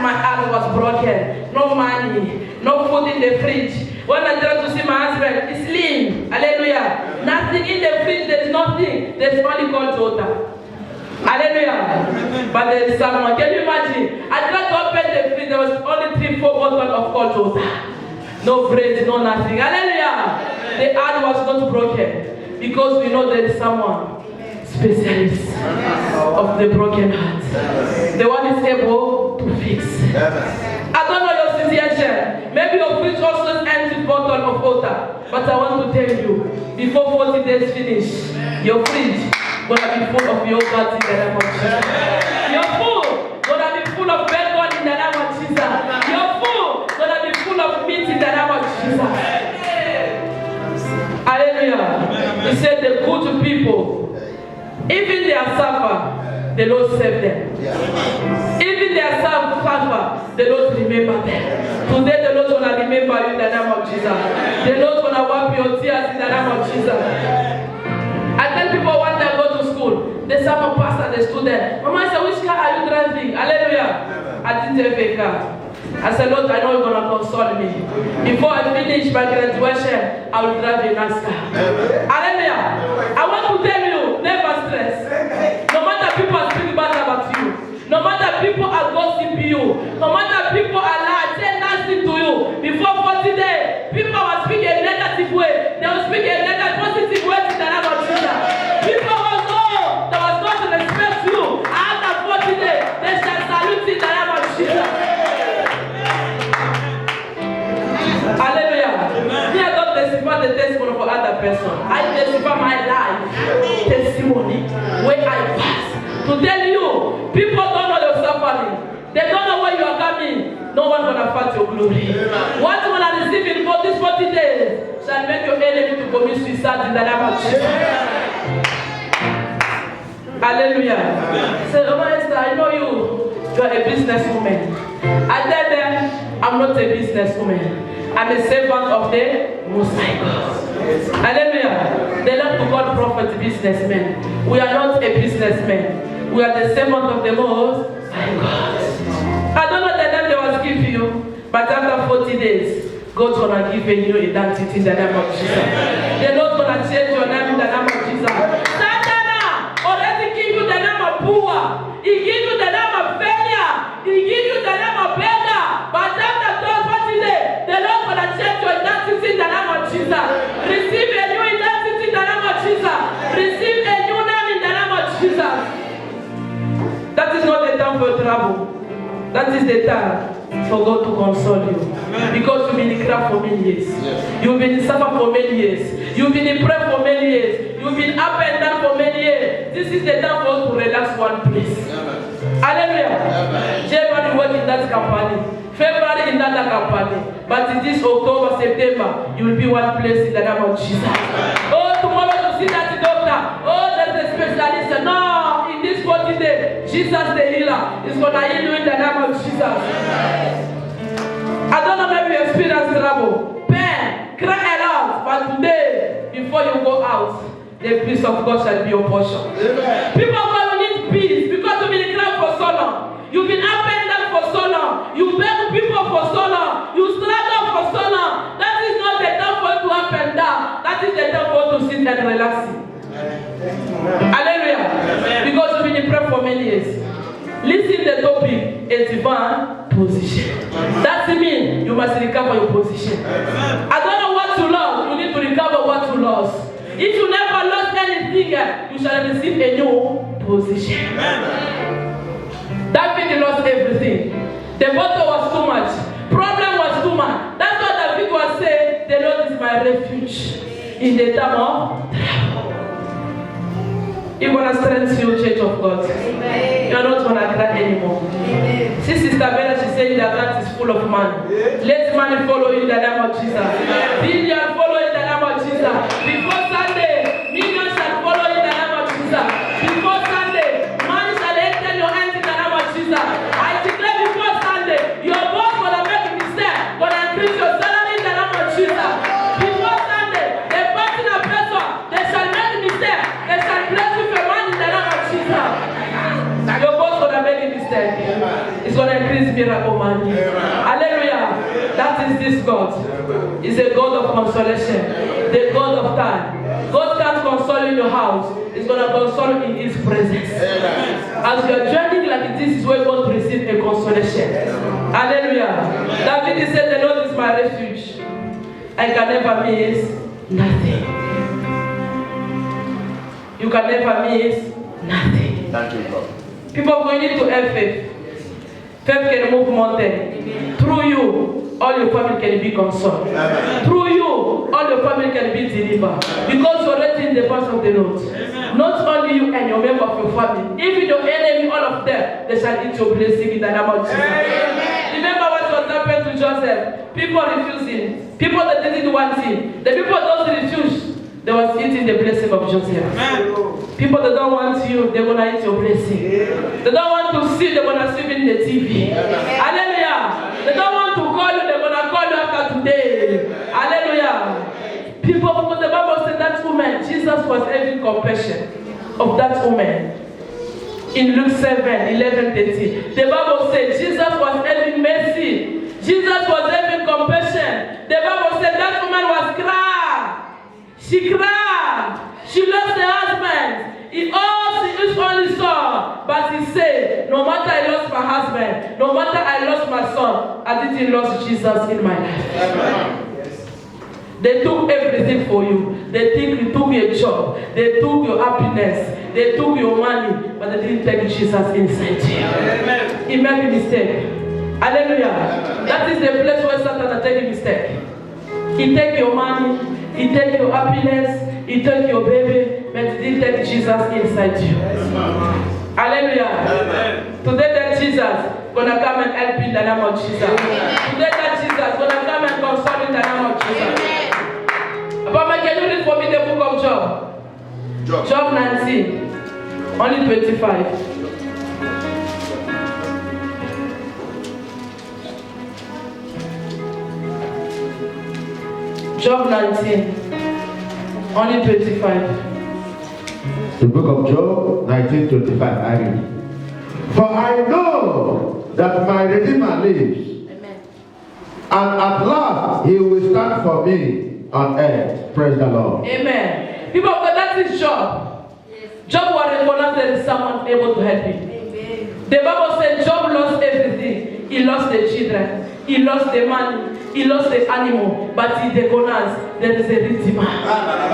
My heart was broken. No money, no food in the fridge. When I try to see my husband, it's lean. Hallelujah. Nothing in the fridge, there's nothing. There's only cold water. Hallelujah. But there is someone. Can you imagine? I tried to open the fridge, there was only 3-4 bottles of cold water. No bread, no nothing. Hallelujah. The heart was not broken because we know there is someone specialist of the broken heart. The one is able to fix. I don't know your situation. Maybe your fridge also has empty bottle of water. But I want to tell you, before 40 days finish, your fridge gonna be full of yogurt in the name of Jesus. Your food gonna be full of bacon in the name of Jesus. Your food gonna be full of meat in the name of Jesus. Hallelujah. He said the good people, even they are suffer, the Lord save them. Even they are suffer, the Lord remember them. Today the Lord gonna remember you in the name of Jesus. The Lord gonna wipe your tears in the name of Jesus. I tell people when they go to school, they say, "I'm a pastor, the student. Mama, I said, which car are you driving?" Hallelujah. I didn't have a car. I said, Lord, I know you're going to console me. Before I finish my graduation, I will drive a nice car. Hallelujah. I want to tell you, never stress. No matter people are speaking bad about you, no matter people are gossiping you, no matter people are lying, say nothing to you. Before 40 days, people will speak a negative way. They will speak a negative, positive way in the name of Jesus. People will know there was not to respect you. After 40 days, they shall salute in the name of Jesus. Hallelujah. Me, I don't testify the testimony for other person. I testify my life testimony where I pass. To tell you, people don't know your suffering. They don't know where you are coming. No one gonna fight your glory. What you wanna receive in for these 40 days shall make your enemy to commit suicide in the name of Jesus. Hallelujah. Say, oh Esther, I know you. You are a businesswoman. I tell them, I'm not a businesswoman. I'm a servant of the Most High God. Hallelujah. They love to call prophet businessmen. We are not a businessman. We are the servant of the Most High God. I don't know the name they was giving you, but after 40 days, God's gonna give you identity in the name of Jesus. The Lord's gonna change your name in the name of Jesus. Satan already give you the name of poor. He give you the name of failure. He give you the name of beggar. But after those 40 days, the Lord's gonna change your identity in the name of Jesus. Receive a new identity in the name of Jesus. Receive a new name in the name of Jesus. That is not the time for trouble. That is the time for God to console you. Because you've been in cry for many years. You've been in suffer for many years. You've been in prayer for many years. You've been up and down for many years. This is the time for us to relax one place. Hallelujah. January work in that company. February in another company. But in this October, September, you will be one place in the name of Jesus. Oh, tomorrow you see that doctor. Oh, there's a specialist. No, in this 40 days, Jesus the healer is going to heal you in the name of Jesus. I don't know, maybe you experience trouble, pain, cry a lot, but today, before you go out, the peace of God shall be your portion. People of God, you need peace because you've been crying for so long. You've been up and down for so long. You beg people for so long. You struggle for so long. That is not the time for you to up and down. That is the time for you to sit and relax. Hallelujah. Because you've been in prayer for many years. Listen the topic, a divine position. That means you must recover your position. I don't know what you lost. You need to recover what you lost. If you never lost anything here, you shall receive a new position. David lost everything. The battle was too much. Problem was too much. That's what David was saying. The Lord is my refuge in the time of trouble. You're going to strengthen you, Church of God. You're not going to cry anymore. See, Sister Bella, she said that God is full of man. Let man follow in the name of Jesus. Billion follow in the name of Jesus. Before Sunday, millions shall follow in the name of Jesus. Before Sunday, man shall enter your hands in the name of Jesus. I declare before Sunday, your boss will make a mistake, will increase your salary in the name of Jesus. Before Sunday, the person of person, they shall make a mistake, they shall bless you for money in the name of Jesus. Your boss will make a mistake. It's going to increase miracle money. Hallelujah. That is this God. He's a God of consolation, the God of time. God can't console you in your house. He's going to console you in His presence. As you are journeying like this is where God receives a consolation. Hallelujah. David said, the Lord is my refuge. I can never miss nothing. You can never miss nothing.
Thank you, God.
People, we need to have faith. Faith can move mountains. Through you, all your family can be consoled. Through you, all your family can be delivered. Because you're already in the path of the Lord. Not only you and your member of your family. Even your enemy, all of them, they shall eat your blessing in the name of Jesus. Remember what was happened to Joseph. People refusing. People that didn't want him. The people that refused, they was eating the blessing of Joseph. People that don't want you, they're going to eat your blessing. They don't want to see, they're going to see in the TV. Hallelujah. They don't want to call you, they're going to call you after today. Hallelujah. People, because the Bible said that woman, Jesus was having compassion of that woman. In Luke 7:11-13, the Bible said Jesus was having mercy. Jesus was having compassion. The Bible said that woman was crying. She cried. She lost her husband. He only saw. But he said, no matter I lost my husband, no matter I lost my son, I didn't lose Jesus in my life. Amen. They took everything for you. They took your job. They took your happiness. They took your money. But they didn't take Jesus inside you. Amen. He made a mistake. Hallelujah. Amen. That is the place where Satan takes a mistake. He take your money. He take your happiness. He take your baby. But he didn't take Jesus inside you. Amen. Hallelujah. Amen. Today that Jesus gonna come and help in the name of Jesus. Amen. Today that Jesus gonna come and console in the name of Jesus. Amen. Papa, can you read for me the book of Job? Job 19, only 25. Job 19, only 25.
The book of Job 19:25. I read. For I know that my Redeemer lives. Amen. And at last he will stand for me on earth. Praise the Lord.
Amen. People, but that is Job. Yes. Job was recognized there is someone able to help him. Amen. The Bible said Job lost everything. He lost the children. He lost the money. He lost the animal. But he recognized there is a Redeemer.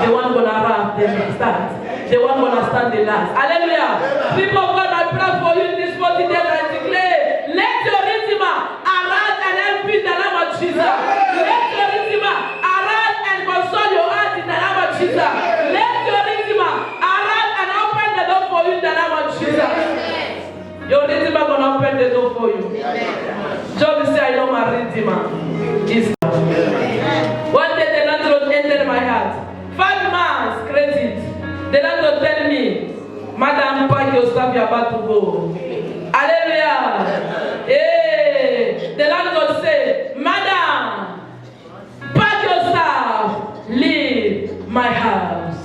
The one gonna arrive, the stand. The one gonna stand the last. Hallelujah. Amen. People of God, I pray for you in this 40 days. I declare, let your Redeemer arise and help you in the name of Jesus. Let your Redeemer arise and console your heart in the name of Jesus. Let your Redeemer arise and open the door for you in the name of Jesus. Your Redeemer gonna open the door for you. Job said, I know my Redeemer is God. One day the landlord entered my house. 5 months credit. The landlord tell me, Madam, pack your stuff, you're about to go. Hallelujah. Hey, the landlord said, Madam, pack your stuff, leave my house.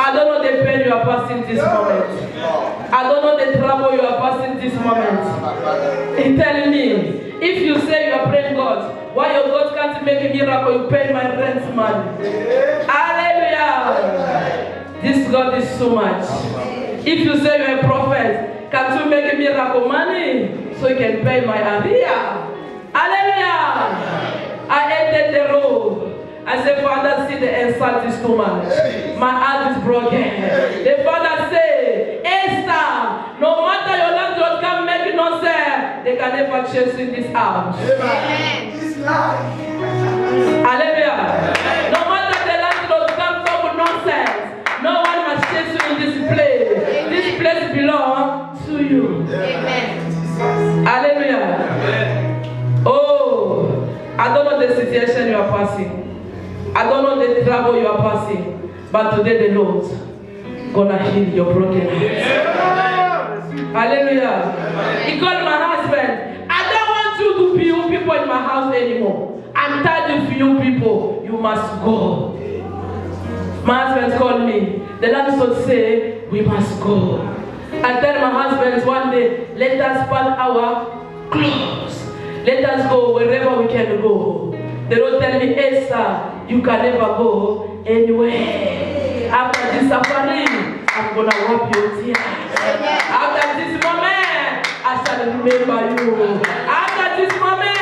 I don't know the pain you are passing this moment. I don't know the trouble you are passing this moment. He telling me, if you say you are praying God, why your God can't make a miracle, you pay my rent money. Hallelujah. This God is so much. If you say you are a prophet, can you make a miracle money so you can pay my area? Hallelujah. I entered the road. I say, Father, see the insult is too much. My heart is broken. The Father say, Esther, no matter your landlord can make nonsense, they can never chase you in this house. Hallelujah. No matter the landlord can talk nonsense, no one must chase you in this place. This place belongs to you. Hallelujah. Oh, I don't know the situation you are passing. I don't know the trouble you are passing. But today the Lord gonna heal your broken heart. Hallelujah. He called my husband. I don't want you to be people in my house anymore. I'm tired of you people. You must go. My husband called me. The landlord say we must go. I tell my husband one day, let us pack our clothes. Let us go wherever we can go. They don't tell me, Esther, you can never go anywhere. After this suffering, I'm going to wipe your tears. After this moment, I shall remember you. After this moment, I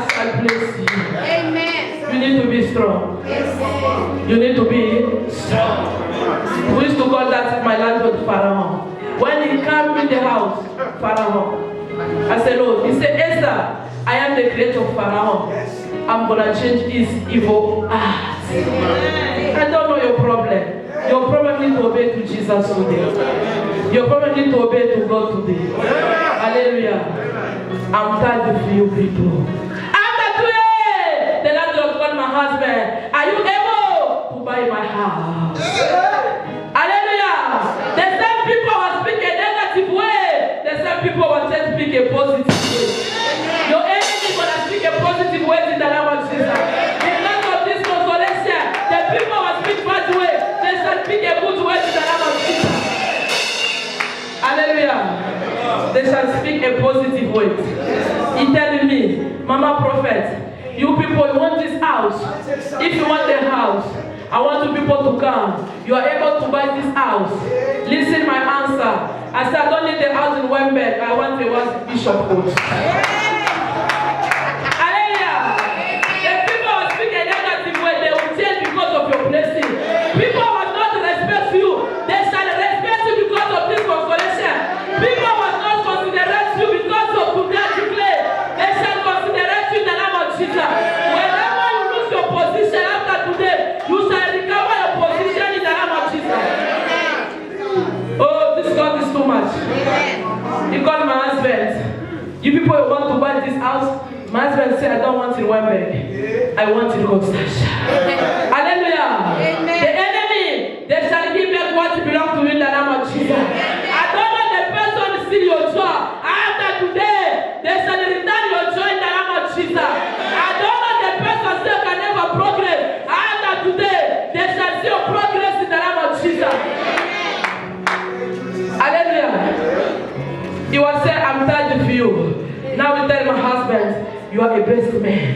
shall bless you.
Amen.
You need to be strong.
Amen.
You need to be strong. We used to call that my landlord Pharaoh. When he came in the house, Pharaoh, I said, Lord, he said, Esther, I am the creator of Pharaoh. I'm going to change his evil acts. I don't know your problem. Your problem is to obey to Jesus today. Your problem is to obey to God today. Hallelujah. I'm tired of you people. After today, the landlord called my husband. Are you able to buy my house? Hallelujah. The same people will speak a negative way. The same people will just speak a positive way. Your enemy will speak a positive way in the name of Jesus. Because of this consolation, the people will speak bad way. They shall speak a good way in the name of Jesus. Hallelujah. They shall speak a positive way. He telling me, Mama Prophet, you people, you want this house. If you want the house, I want you people to come. You are able to buy this house. Listen my answer. I said, I don't need the house in Wembeck. I want the one in Bishop Court. Hallelujah. The people will speak a negative way. They will change because of your blessing. People will not respect you. They shall respect you because of this consolation. People will not consider you because of today declare. They shall consider you in the name of Jesus. Whenever you lose your position after today, you shall recover your position in the name of Jesus. Oh, this God is too much. He called my husband. You people who want to buy this house, my husband said, I don't want it in Wembeck. I want it in Constance. Hallelujah.
Amen.
The enemy, they shall give back what belongs to you in the name of Jesus. I don't want the person to steal your joy. After today, they shall return your joy in the name of Jesus. I don't want the person still can never progress. After today, they shall see your progress in the name of Jesus. Hallelujah. He was saying, I'm tired of you. Now we tell my husband, you are a best man.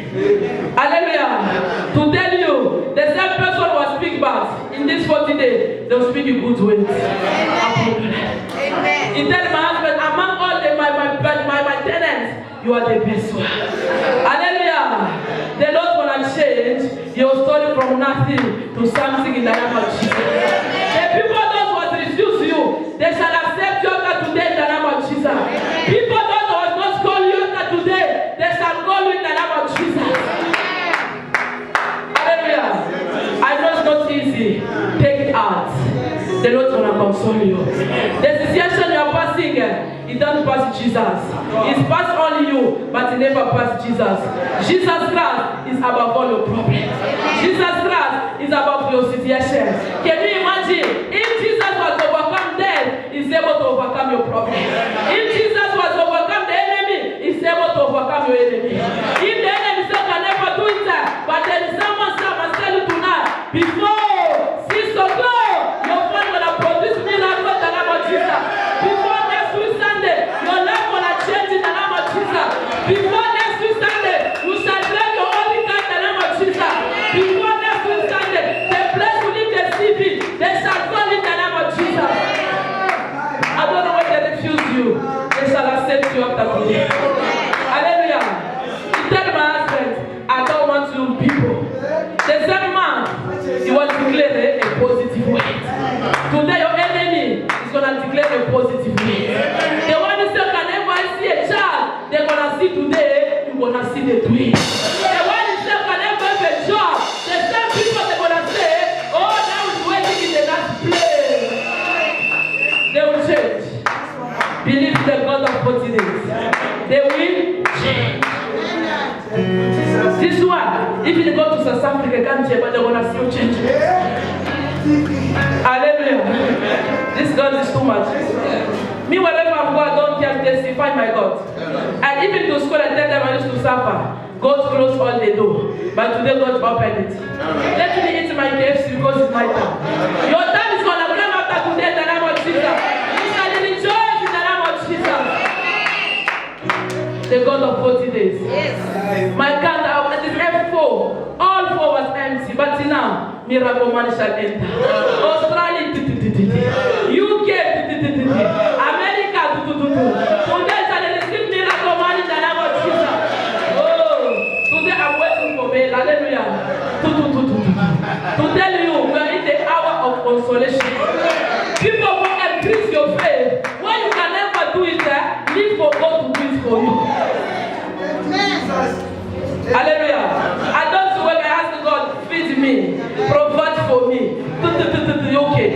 Hallelujah. To tell you, the same person will speak bad. In this 40 days, they'll speak in good ways.
Amen.
He tell my husband, among all my tenants, you are the best one. Hallelujah. The Lord will change your story from nothing to something in the name of Jesus. The people that was refuse you, they shall accept you after today in the name of Jesus. People that was not call you after today, they shall call you in the name of Jesus. Hallelujah. I know it's not easy. Take it out. The Lord will console you. The situation you are passing, it doesn't pass Jesus. It's passed only you, but it never passed Jesus. Jesus Christ is above all your problems. Jesus Christ is above your situation. Can you imagine if Jesus was overcome death, he's able to overcome your problem. If Jesus was overcome the enemy, he's able to overcome your enemy. If the enemy still can never do it, but there is someone who must tell you tonight, before 6 o'clock, your phone will produce miracles in the name of Jesus. Before next week Sunday, your life will change in the name of Jesus. Before next week Sunday, you shall drink your only kind in the name of Jesus. Before next week Sunday, the place will leave the CV, they shall fall in the name of Jesus. I don't know why they refuse you. They shall accept you after today. Hallelujah. He tell my husband, I don't want you people. The same declare a positive word. Today your enemy is going to declare a positive word. The one who said can never see a child, they're going to see today, you're going to see the twin. The one who said can never have a job, the same people they're going to say, oh, now it's waiting in the last place. They will change. Believe the God of 40 days. They will change. This one, if you go to South Africa, can't change, but they're going to still change. Hallelujah. This God is too much. Me, wherever I'm going, I don't care to testify my God. And even to school, I tell them I used to suffer. God closed all the door. But today, God opened it. Let me eat my KFC because it's my time. Your time is going to come after today, the name of Jesus. You shall rejoice in the name of Jesus. The God of 40 days. Yes. My God, it is F4. All 4 was empty. But now, miracle man shall enter. Australia, UK, America, today shall receive miracle man in the name of Jesus. Oh, today I'm waiting for me. Hallelujah. To tell you, we are in the hour of consolation. People will increase your faith. When you can never do it, leave for God to do it for you. Hallelujah. I don't when I ask God, feed me, provide for me. Okay.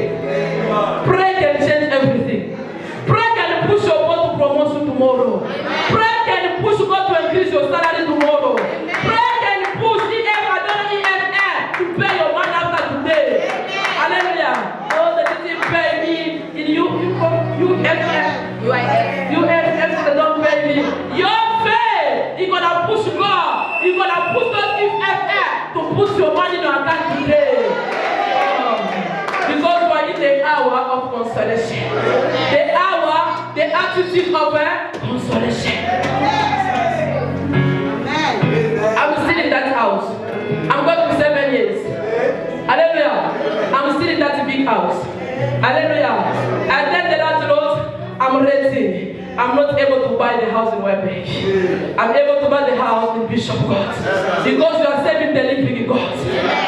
Pray can change everything. Pray can push your God to promotion tomorrow. Pray can push God to increase your salary tomorrow. Pray can push EFR to pay your money after today. Hallelujah. Oh, they didn't pay me in UFF. UFF, they don't pay me. Your faith, you're gonna push God. You're gonna push those UFF to put your money in your account today. Because we're in the hour of consolation. The hour, the attitude of consolation. I'm still in that house. I'm going to 7 years. Hallelujah. I'm still in that big house. Hallelujah. And then the last road, I'm ready. I'm not able to buy the house in Webber. I'm able to buy the house in Bishop God. Because you are saving the living God.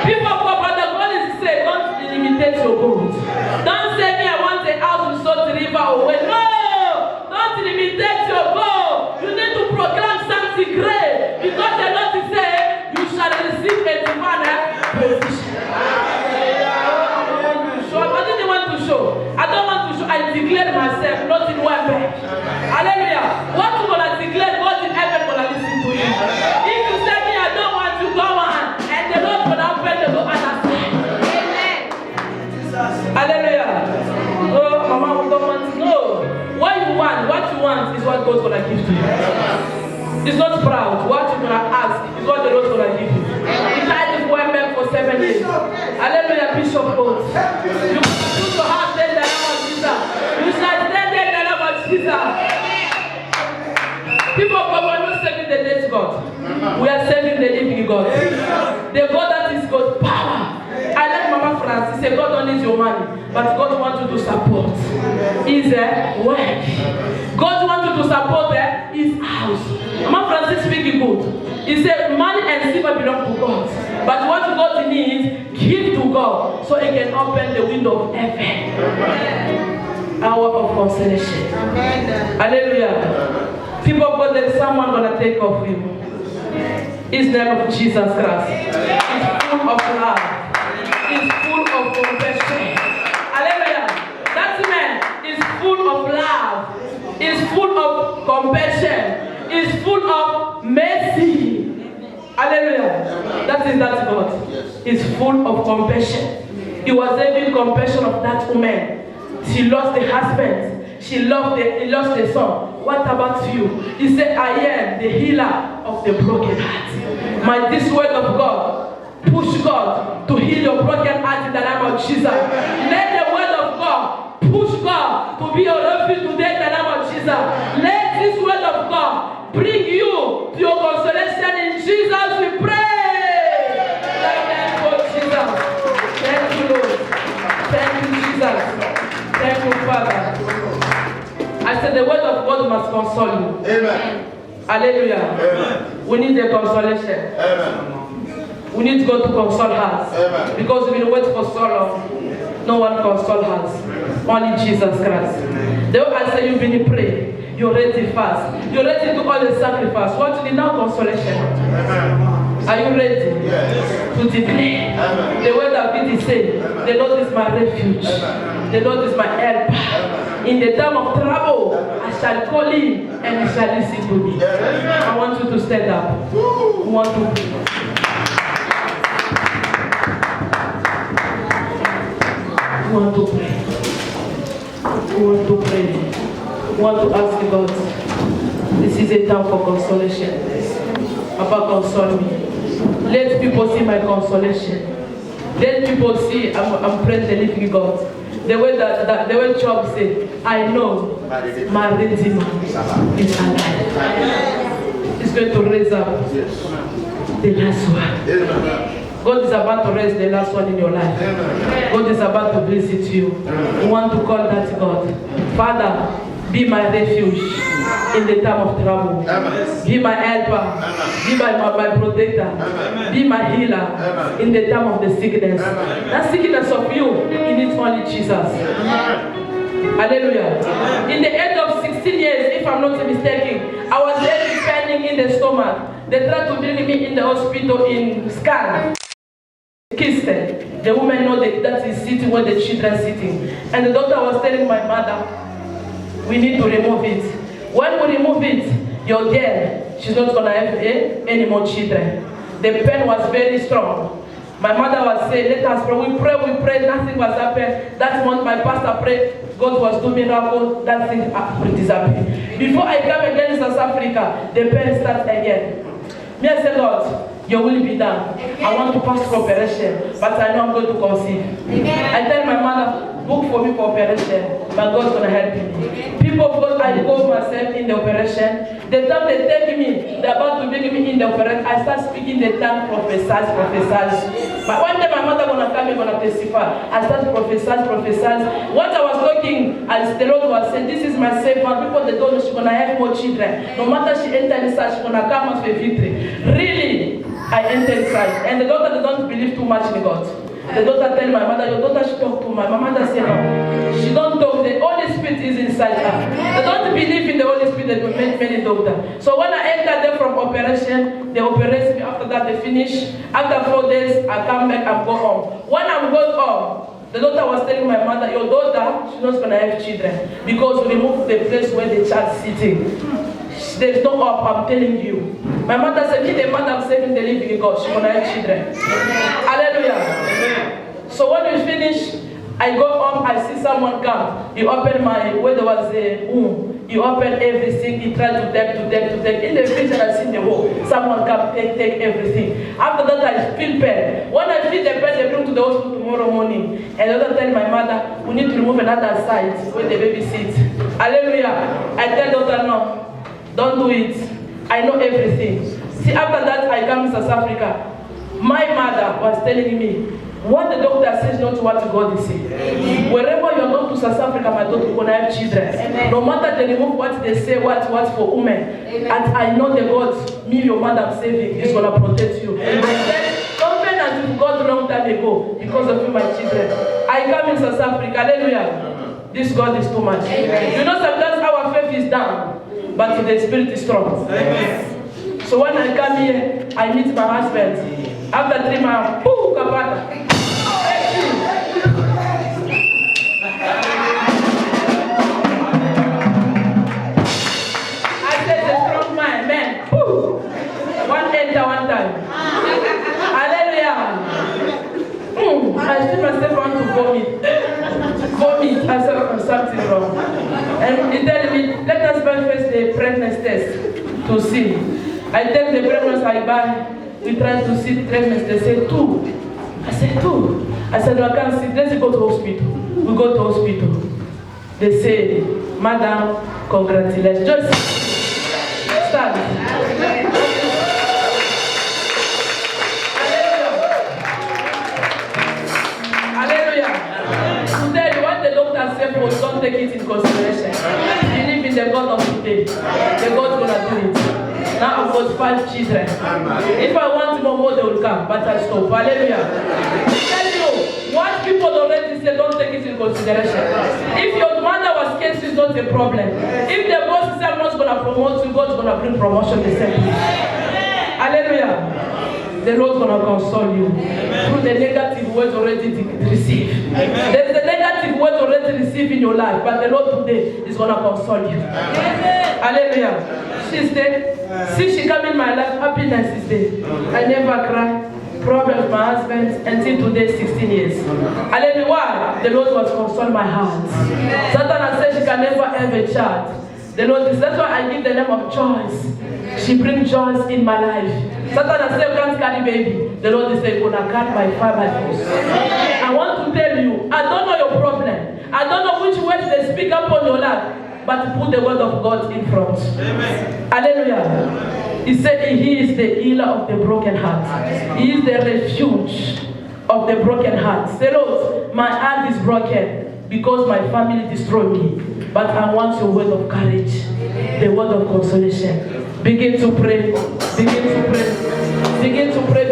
People of God, brother, God is saying, don't limitate your goals. Don't say me, I want a house in Salt River away. No! Don't limitate your goal. You need to proclaim something great. Because the Lord is saying, you shall receive a divine position. I didn't want to show. I don't want to show. I declare myself, not in Webber. Hallelujah. What you gonna declare, God in heaven gonna listen to you. If you say me, I don't want to go on, and the Lord gonna open the door and I say, Amen. Hallelujah. Oh, Mama, we don't want to know. What you want is what God's gonna give to you. It's not proud. What you're gonna ask is what the Lord's gonna give you. He tried to Webber for 7 years. Hallelujah, Bishop God. You put your heart there in the name of Jesus. You shall stand there in the name of Jesus. People of God, we are not serving the dead God. We are serving the living God. The God that is God's power. I like Mama Francis. Say God don't need your money, but God wants you to support His work. God wants you to support His house. Mama Francis speaking good. He said money and silver belong to God, but what God needs, give to God, so He can open the window of heaven. Hour of consolation. Hallelujah. People of God, there's someone gonna take off you. His name of Jesus Christ. He's full of love. He's full of compassion. Hallelujah. That man is full of love. He's full of compassion. He's full of mercy. Hallelujah. That is that God. He's full of compassion. He was having compassion of that woman. She lost the husband. He lost the son. What about you? He said, I am the healer of the broken heart. This word of God, push God to heal your broken heart in the name of Jesus. Let the word of God push God to be your refuge today in the name of Jesus. Let this word of God bring you to your consolation in Jesus. We pray. Thank you, Jesus. Thank you, Lord. Thank you, Jesus. Thank you, Father. I said the word of God must console you.
Amen.
Hallelujah.
Amen.
We need the consolation.
Amen.
We need God to console us. Because we've been waiting for so long. No one consoles us. Only Jesus Christ. The way I say you've been praying, you're ready fast. You're ready to do all the sacrifice. What you need now? Consolation. Are you ready to declare the word that David said? The Lord is my refuge. The Lord is my helper. In the time of trouble, I shall call him and he shall listen to me. I want you to stand up. I want to pray. We want to pray. We want to ask God. This is a time for consolation. Papa, console me. Let people see my consolation. Let people see I'm praying the living God. The way that the way Job said, I know my Redeemer is alive. He's going to raise up the last one. God is about to raise the last one in your life. God is about to visit you. You want to call that God. Father, be my refuge in the time of trouble. Be my helper. Be my protector. Be my healer in the time of the sickness. That sickness of you, it needs only Jesus. Hallelujah. In the age of 16 years, if I'm not mistaken, I was very paining in the stomach. They tried to bring me in the hospital in Scan. Kirsten, the woman know that is sitting where the children are sitting. And the doctor was telling my mother, we need to remove it. When we remove it, your girl, she's not going to have any more children. The pain was very strong. My mother was saying, let us pray. We pray, nothing was happening. That month my pastor prayed, God was doing miracle, that thing disappeared. Before I come again in South Africa, the pain starts again. Me, I said, Lord, your will be done. I want to pass through operation, but I know I'm going to conceive. I tell my mother, book for me for operation, but God's going to help me. People of God, I go myself in the operation. The time they take me, they're about to bring me in the operation, I start speaking the tongue, prophesize. But one day my mother going to come and going to testify. I start prophesize. What I was talking, as the Lord was saying, this is my servant. People, they don't know she's going to have more children. No matter she enters inside, she's going to come out with victory. Really, I entered inside. And the daughter, they don't believe too much in God. The daughter tell my mother, your daughter should talk to my mother say no. She don't talk. The Holy Spirit is inside her. They don't believe in the Holy Spirit. They don't make many doctors. So when I enter there from operation, they operate me. After that, they finish. After 4 days, I come back and go home. When I'm going home, the doctor was telling my mother, your daughter, she's not going to have children because we removed the place where the child is sitting. There's no hope, I'm telling you. My mother said, me the mother, I'm saving the living God. She's going to have children. Hallelujah. So when we finish, I go home, I see someone come. He opened where there was a womb. He opened everything. He tried to take. In the vision, I see the whole. Someone come, take everything. After that, I feel pain. When I feel the pain, they bring to the hospital tomorrow morning. And the doctor tell my mother, we need to remove another side where the baby sits. Hallelujah. I tell the doctor, no. Don't do it. I know everything. See, after that, I come to South Africa. My mother was telling me, what the doctor says, not what God is saying. Wherever you are going to South Africa, my daughter, you're going to have children. Amen. No matter they remove what they say, what's for women. Amen. And I know the God, me, your mother, I'm saving, is going to protect you. Amen. I said, covenant with God long time ago, because of you, my children. I come in South Africa, hallelujah. This God is too much. Amen. You know, sometimes our faith is down. But the spirit is strong. Amen. So when I come here, I meet my husband. After 3 months, pooh, kapata. I said, the strong man, pooh. One enter one time. Hallelujah. I still myself want to vomit. I said, something wrong. And he told me, let us buy first the pregnancy test to see. I take the pregnancy I buy, we try to see pregnancy. They say 2. I said 2. I said, no, I can't see. Let's go to hospital. We go to hospital. They say, Madam, congratulations. Just start. Don't take it in consideration. Believe in the God of today. The God gonna do it. Now I've got 5 children. If I want more, more they will come. But I stop. Hallelujah. Tell you, what people already say, don't take it into consideration. If your mother was case, it's not a problem. If the boss is not going to promote you, God's going to bring promotion the same way. Hallelujah. The Lord's going to console you through the negative words already received. There's the negative words already received in your life, but the Lord today is going to console you. Hallelujah. She's there. Since she came in my life, happiness is there. I never cry. Problem with my husband until today, 16 years. Hallelujah. Why? The Lord was consoling my heart. Satan has said she can never have a child. The Lord is, that's why I give the name of Joyce. She brings joy in my life. Satan has said, can't carry baby. The Lord is saying, gonna cut my father. I want to tell you, I don't know your problem. I don't know which words they speak upon your life, but put the word of God in front. Amen. Hallelujah. He said he is the healer of the broken heart. He is the refuge of the broken heart. Say, Lord, my heart is broken because my family destroyed me. But I want your word of courage, the word of consolation. Begin to pray. Begin to pray. Begin to pray.